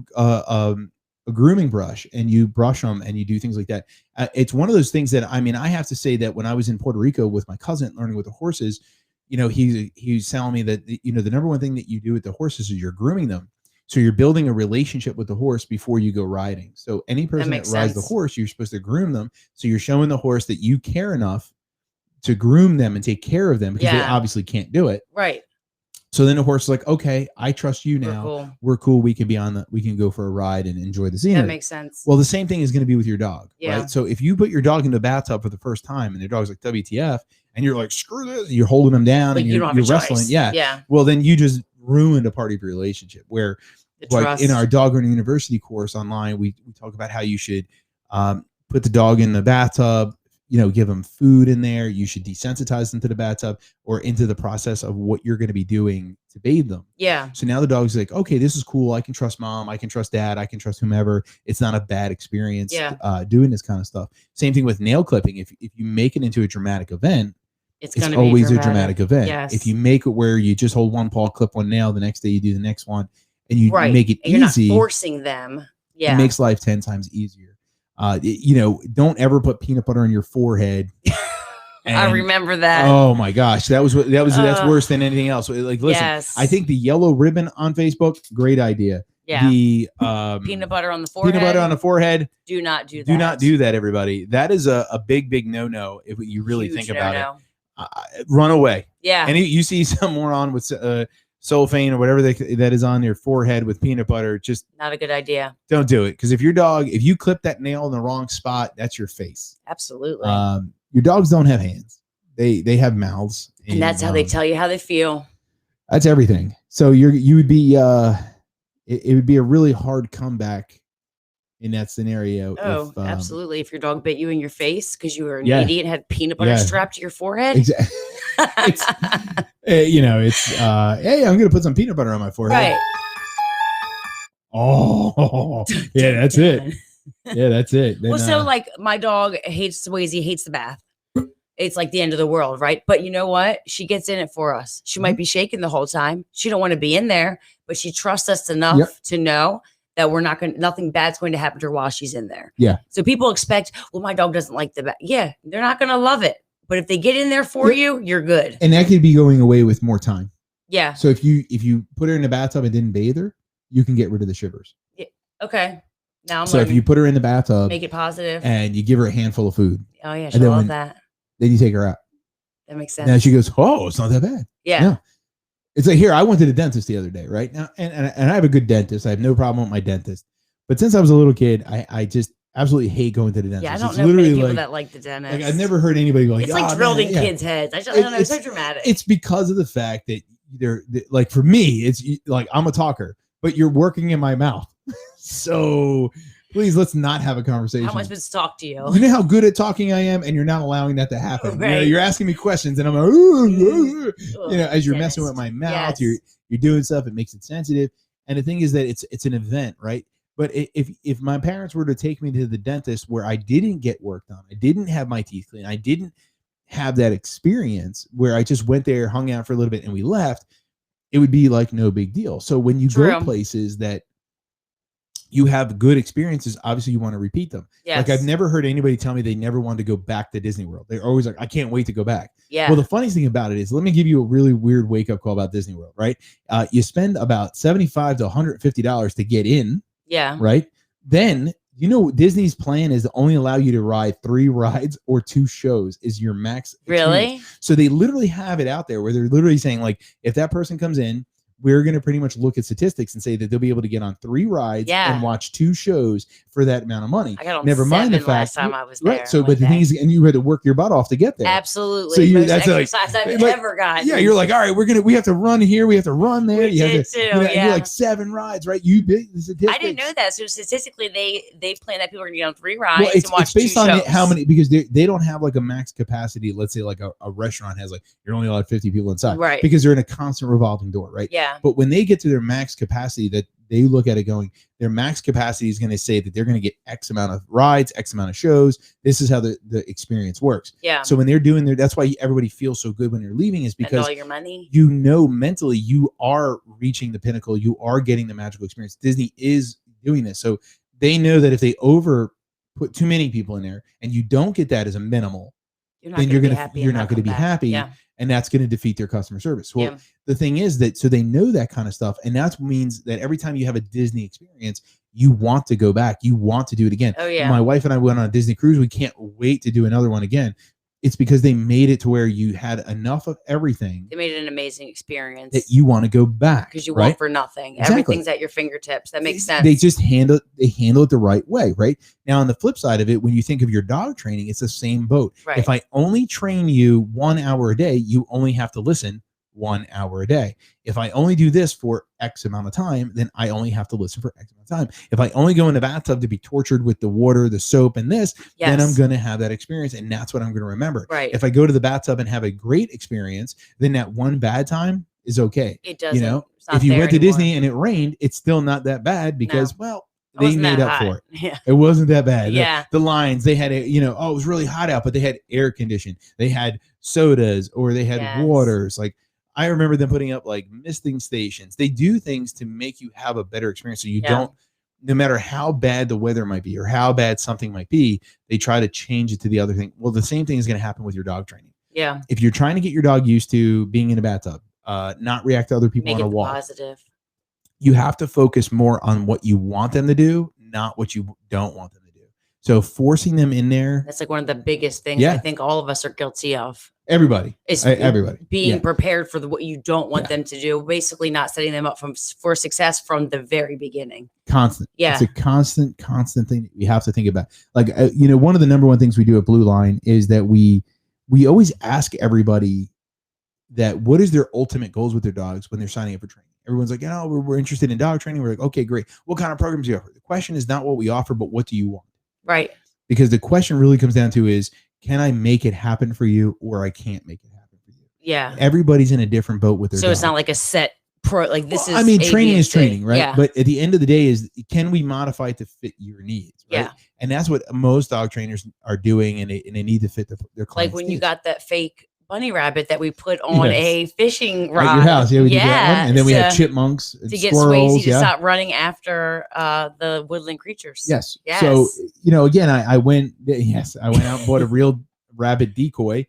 grooming brush and you brush them and you do things like that. It's one of those things that, I mean, I have to say that when I was in Puerto Rico with my cousin learning with the horses, you know, he's telling me that, you know, the number one thing that you do with the horses is you're grooming them. So you're building a relationship with the horse before you go riding. So any person that rides the horse, you're supposed to groom them. So you're showing the horse that you care enough to groom them and take care of them because they obviously can't do it. Right. So then the horse is like, okay, I trust you now. We're cool. We can go for a ride and enjoy the scenery. That makes sense. Well, the same thing is going to be with your dog. Yeah. Right. So if you put your dog in the bathtub for the first time and the dog's like, WTF, and you're like, screw this, you're holding them down and you're wrestling. Yeah. Yeah. Well, then you just ruined a part of your relationship where like in our dog owner university course online, we talk about how you should put the dog in the bathtub, you know, give them food in there. You should desensitize them to the bathtub or into the process of what you're going to be doing to bathe them. Yeah. So now the dog's like, okay, this is cool. I can trust mom. I can trust dad. I can trust whomever. It's not a bad experience doing this kind of stuff. Same thing with nail clipping. If you make it into a dramatic event, it's always a dramatic event. Yes. If you make it where you just hold one paw, clip one nail, the next day you do the next one, and you make it and easy. You're not forcing them. Yeah. It makes life 10 times easier. You know, don't ever put peanut butter on your forehead. I remember that. Oh my gosh, that's worse than anything else. Like, listen, I think the yellow ribbon on Facebook, great idea. Yeah. The peanut butter on the forehead. Peanut butter on the forehead. Do not do that. Do not do that, everybody. That is a big no if you really think about it. Run away. Yeah. And you see some moron with sulfane or whatever that is on your forehead with peanut butter, just not a good idea. Don't do it. Because if you clip that nail in the wrong spot, that's your face. Absolutely. Your dogs don't have hands. They have mouths. And that's how they tell you how they feel. That's everything. So you would be it would be a really hard comeback in that scenario. Oh, absolutely. If your dog bit you in your face because you were an idiot and had peanut butter strapped to your forehead. Exactly. You know, it's hey, I'm gonna put some peanut butter on my forehead. Right. Oh, yeah, that's it. Yeah, that's it. Then, Well, so like my dog hates Swayze, hates the bath. It's like the end of the world, right? But you know what? She gets in it for us. She might be shaking the whole time. She don't want to be in there, but she trusts us enough to know that we're not going to, nothing bad's going to happen to her while she's in there. Yeah. So people expect, well, my dog doesn't like the bath. Yeah, they're not going to love it. But if they get in there for you, you're good. And that could be going away with more time. Yeah. So if you put her in the bathtub and didn't bathe her, you can get rid of the shivers. Yeah. Okay. Now I'm so if you put her in the bathtub, make it positive, and you give her a handful of food. Oh yeah, she love that. Then you take her out. That makes sense. Now she goes, oh, it's not that bad. Yeah. No. It's like, here, I went to the dentist the other day, right? Now, and I have a good dentist. I have no problem with my dentist. But since I was a little kid, I just absolutely hate going to the dentist. Yeah, I don't know many people that like the dentist. Like, I've never heard anybody go like, it's like drilled in kids' heads. I don't know. It's so dramatic. It's because of the fact that they're like, for me, it's like, I'm a talker, but you're working in my mouth. So please, let's not have a conversation. How am I supposed to talk to you? You know how good at talking I am, and you're not allowing that to happen. Right. You know, you're asking me questions, and I'm like, you know, as you're messing with my mouth, you're doing stuff. It makes it sensitive. And the thing is that it's an event, right? But if my parents were to take me to the dentist where I didn't get work done, I didn't have my teeth cleaned, I didn't have that experience where I just went there, hung out for a little bit, and we left, it would be like no big deal. So when you go places that you have good experiences, obviously you want to repeat them. Yes. Like, I've never heard anybody tell me they never wanted to go back to Disney World. They're always like, I can't wait to go back. Yeah. Well, the funniest thing about it is, let me give you a really weird wake-up call about Disney World, right? You spend about $75 to $150 to get in. Yeah. Right. Then, you know, Disney's plan is to only allow you to ride 3 rides or 2 shows is your max experience. Really? So they literally have it out there where they're literally saying, like, if that person comes in, we're going to pretty much look at statistics and say that they'll be able to get on 3 rides and watch 2 shows for that amount of money. I got on Never mind the fact last time I was there. Right. So, but the thing is, and you had to work your butt off to get there. Absolutely. So you, most that's exercise like, I've ever gotten. Yeah, you're like, all right, we have to run here, we have to run there. We did too. You're like 7 rides, right? You big the statistics. I didn't know that. So statistically, they plan that people are going to get on 3 rides well, and watch it's based 2 on shows. how many, because they don't have like a max capacity. Let's say like a restaurant has, like, you're only allowed 50 people inside, right? Because they're in a constant revolving door, right? Yeah. But when they get to their max capacity, that they look at it going, their max capacity is going to say that they're going to get X amount of rides, X amount of shows. This is how the experience works. Yeah. So when they're doing that's why everybody feels so good when they're leaving, is because all your money, you know, mentally you are reaching the pinnacle. You are getting the magical experience. Disney is doing this. So they know that if they put too many people in there and you don't get that as a minimal, then you're not going to be happy. Yeah. And that's going to defeat their customer service. Well, the thing is that, so they know that kind of stuff. And that means that every time you have a Disney experience, you want to go back. You want to do it again. Oh, yeah. My wife and I went on a Disney cruise. We can't wait to do another one again. It's because they made it to where you had enough of everything. They made it an amazing experience that you want to go back. Because you want for nothing. Exactly. Everything's at your fingertips. That makes sense. They just handle it the right way, right? Now, on the flip side of it, when you think of your dog training, it's the same boat. Right. If I only train you 1 hour a day, you only have to listen 1 hour a day. If I only do this for X amount of time, then I only have to listen for X amount of time. If I only go in the bathtub to be tortured with the water, the soap, and this, then I'm going to have that experience. And that's what I'm going to remember. Right. If I go to the bathtub and have a great experience, then that one bad time is okay. It doesn't. You know, if you went to Disney and it rained, it's still not that bad because, well, they made up for it. Yeah. It wasn't that bad. Yeah. The lines, they had it was really hot out, but they had air conditioning. They had sodas or they had waters. Like, I remember them putting up like misting stations. They do things to make you have a better experience. So you don't, no matter how bad the weather might be or how bad something might be, they try to change it to the other thing. Well, the same thing is going to happen with your dog training. Yeah. If you're trying to get your dog used to being in a bathtub, not react to other people on a walk, positive. You have to focus more on what you want them to do, not what you don't want them to do. So forcing them in there. That's like one of the biggest things I think all of us are guilty of. Everybody. Everybody. Being prepared for what you don't want them to do. Basically not setting them up for success from the very beginning. Constant. Yeah. It's a constant thing that we have to think about. Like, one of the number one things we do at Blue Line is that we always ask everybody that what is their ultimate goals with their dogs when they're signing up for training. Everyone's like, we're interested in dog training. We're like, okay, great. What kind of programs do you offer? The question is not what we offer, but what do you want? Right. Because the question really comes down to is, can I make it happen for you or I can't make it happen for you? Yeah. Everybody's in a different boat with their dog. It's not like a set like this is. I mean, A, training B, is C. training, right? Yeah. But at the end of the day, is can we modify it to fit your needs? Right? Yeah. And that's what most dog trainers are doing, and they need to fit their clients' Like when you needs. got that fake bunny rabbit that we put on a fishing rod at your house. Yeah, we did that one. And then we have to chipmunks and get squirrels. Swayze to stop running after the woodland creatures. Yes. Yes. So, again, I went out and bought a real rabbit decoy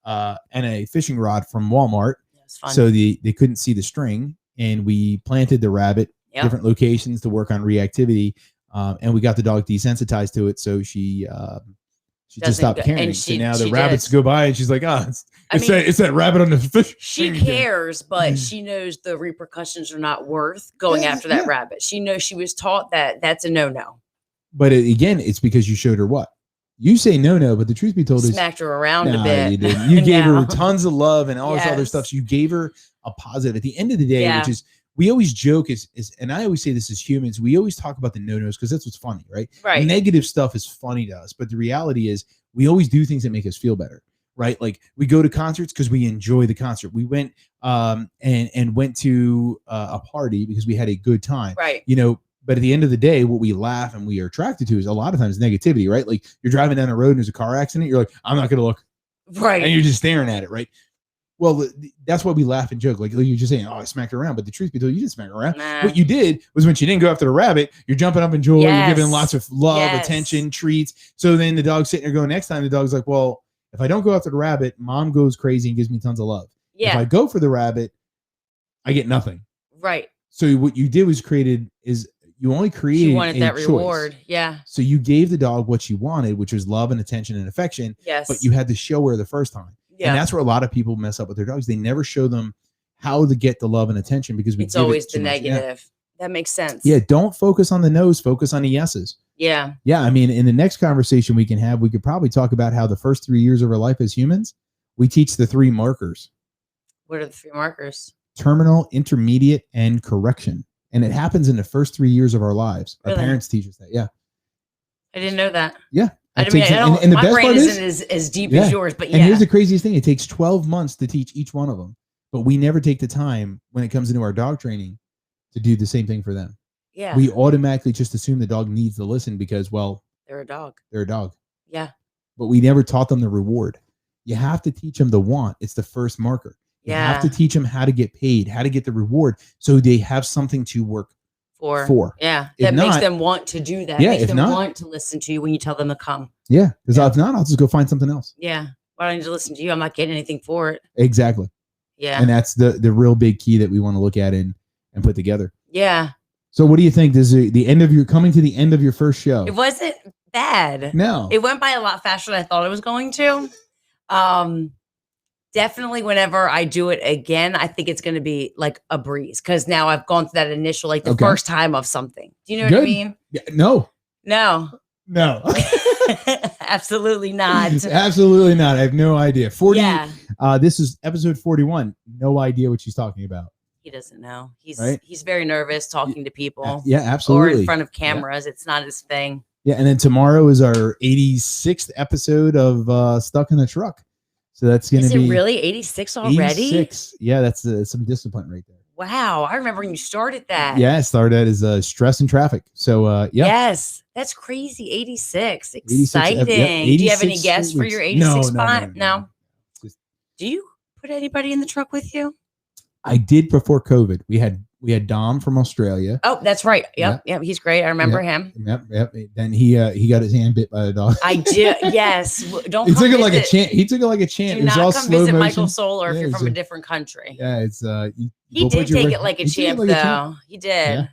and a fishing rod from Walmart. Fun. So they couldn't see the string, and we planted the rabbit different locations to work on reactivity. And we got the dog desensitized to it. So she just stopped caring. So now the rabbits go by and she's like, it's that rabbit on the fish. She cares, but she knows the repercussions are not worth going after that rabbit. She knows, she was taught that that's a no-no. But again, it's because you showed her what? You say no, but the truth be told is smacked her around a bit. You didn't. You gave her tons of love and all this other stuff. So you gave her a positive. At the end of the day, which is, we always joke is, and I always say this as humans, we always talk about the no-nos because that's what's funny, right? Right. Negative stuff is funny to us, but the reality is we always do things that make us feel better, right? Like we go to concerts because we enjoy the concert. We went and went to a party because we had a good time, right? But at the end of the day, what we laugh and we are attracted to is a lot of times negativity, right? Like you're driving down the road and there's a car accident. You're like, I'm not going to look. Right. And you're just staring at it, right? Well, that's why we laugh and joke. Like you're just saying, I smacked her around. But the truth be told, you didn't smack her around. Nah. What you did was when she didn't go after the rabbit, you're jumping up in joy. You're giving lots of love, attention, treats. So then the dog's sitting there going, next time the dog's like, well, if I don't go after the rabbit, mom goes crazy and gives me tons of love. Yeah. If I go for the rabbit, I get nothing. Right. So what you did was you only created she wanted that choice. reward. Yeah. So you gave the dog what she wanted, which was love and attention and affection. Yes. But you had to show her the first time. Yeah. And that's where a lot of people mess up with their dogs. They never show them how to get the love and attention because it's always the negative. That makes sense. Yeah. Don't focus on the no's, focus on the yeses. Yeah. Yeah. I mean, in the next conversation we can have, we could probably talk about how the first 3 years of our life as humans, we teach the 3 markers. What are the 3 markers? Terminal, intermediate, and correction. And it happens in the first 3 years of our lives. Really? Our parents teach us that. Yeah. I didn't know that. Yeah. I mean, and my brain isn't as deep as yours, but yeah. And here's the craziest thing. It takes 12 months to teach each one of them, but we never take the time when it comes into our dog training to do the same thing for them. Yeah. We automatically just assume the dog needs to listen because, well, they're a dog. They're a dog. Yeah. But we never taught them the reward. You have to teach them the want. It's the first marker. You have to teach them how to get paid, how to get the reward so they have something to work for. Yeah. That makes them want to do that. Yeah. Makes them want to listen to you when you tell them to come. Yeah. Because if not, I'll just go find something else. Yeah. Why don't I need to listen to you? I'm not getting anything for it. Exactly. Yeah. And that's the real big key that we want to look at and put together. Yeah. So what do you think? Does the end of your coming to the end of your first show? It wasn't bad. No. It went by a lot faster than I thought it was going to. Definitely whenever I do it again, I think it's going to be like a breeze because now I've gone through that initial, like the first time of something. Do you know what I mean? Yeah, no. Absolutely not. Absolutely not. I have no idea. 40. Yeah. This is episode 41. No idea what she's talking about. He doesn't know. He's very nervous talking to people. Yeah, absolutely. Or in front of cameras. Yeah. It's not his thing. Yeah, and then tomorrow is our 86th episode of Stuck in the Truck. So that's going to be... Is it really 86 already? 86. Yeah, that's some discipline right there. Wow. I remember when you started that. Yeah, I started as stress and traffic. So, yeah. Yes. That's crazy. 86. Exciting. 86 do you have any guests for your 86 spot? No. Do you put anybody in the truck with you? I did before COVID. We had Dom from Australia. Oh, that's right. Yep. He's great. I remember him. Yep. Then he got his hand bit by a dog. I did. Yes. Don't. He took it like a chant. He took it like a chant. Do not come visit Michael Solar if you're from a different country. Yeah, it's he did take it like a champ though. He did. Yeah.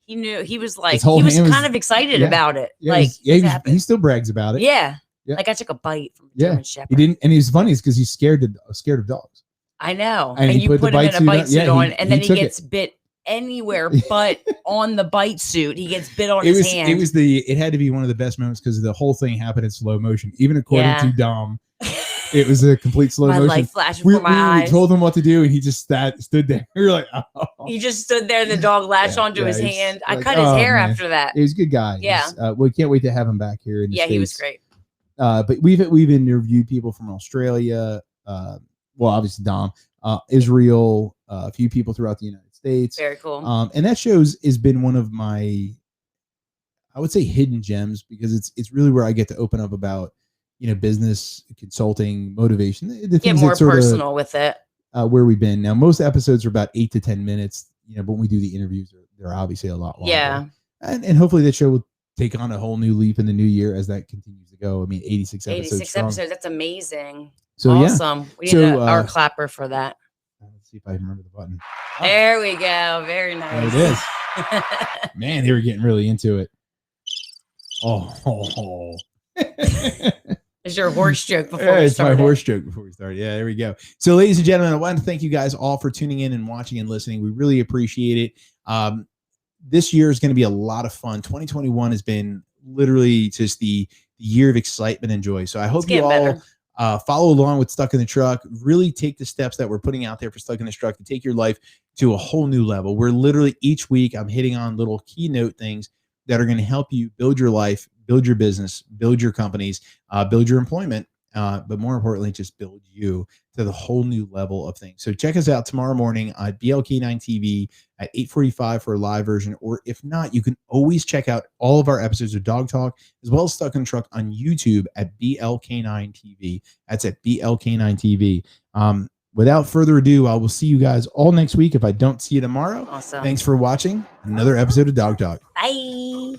He knew. He was like he was kind of excited about it. Yeah, like he still brags about it. Yeah. Like I took a bite from a German Shepherd. He didn't, and he's funny because he's scared of dogs. I know. And you put him in a bite suit on, and then he gets bit anywhere but on the bite suit. He gets bit on his hand. It had to be one of the best moments because the whole thing happened in slow motion. Even according to Dom, it was a complete slow motion. My life flashing before my eyes. We told him what to do, and he just stood there. We were like, oh. He just stood there, and the dog latched onto his hand. I cut his hair after that. He was a good guy. Yeah. We can't wait to have him back here in the States. He was great. But we've interviewed people from Australia. Well, obviously Dom, Israel, a few people throughout the United States. Very cool. And that show's has been one of my, I would say, hidden gems, because it's really where I get to open up about, business, consulting, motivation, the Get things more that sort personal with it. where we've been. Now, most episodes are about 8 to 10 minutes, but when we do the interviews, they're obviously a lot longer. Yeah. And hopefully that show will take on a whole new leap in the new year as that continues to go. I mean, 86 episodes. 86 episodes. That's amazing. So awesome. Yeah. We need So, our clapper for that. Let's see if I remember the button. There we go. Very nice. There it is. Man, they were getting really into it. Oh. It's your horse joke before we It's started. my horse joke before we started. Yeah, there we go. So, ladies and gentlemen, I want to thank you guys all for tuning in and watching and listening. We really appreciate it. This year is going to be a lot of fun. 2021 has been literally just the year of excitement and joy. So I hope you all follow along with Stuck in the Truck. Really take the steps that we're putting out there for Stuck in the Truck to take your life to a whole new level. We're literally each week I'm hitting on little keynote things that are going to help you build your life, build your business, build your companies, build your employment, but more importantly, just build you to the whole new level of things. So check us out tomorrow morning at BLK9 TV at 8:45 for a live version. Or if not, you can always check out all of our episodes of Dog Talk, as well as Stuck in the Truck on YouTube at BLK9 TV. That's at BLK9 TV. Without further ado, I will see you guys all next week if I don't see you tomorrow. Awesome. Thanks for watching another episode of Dog Talk. Bye.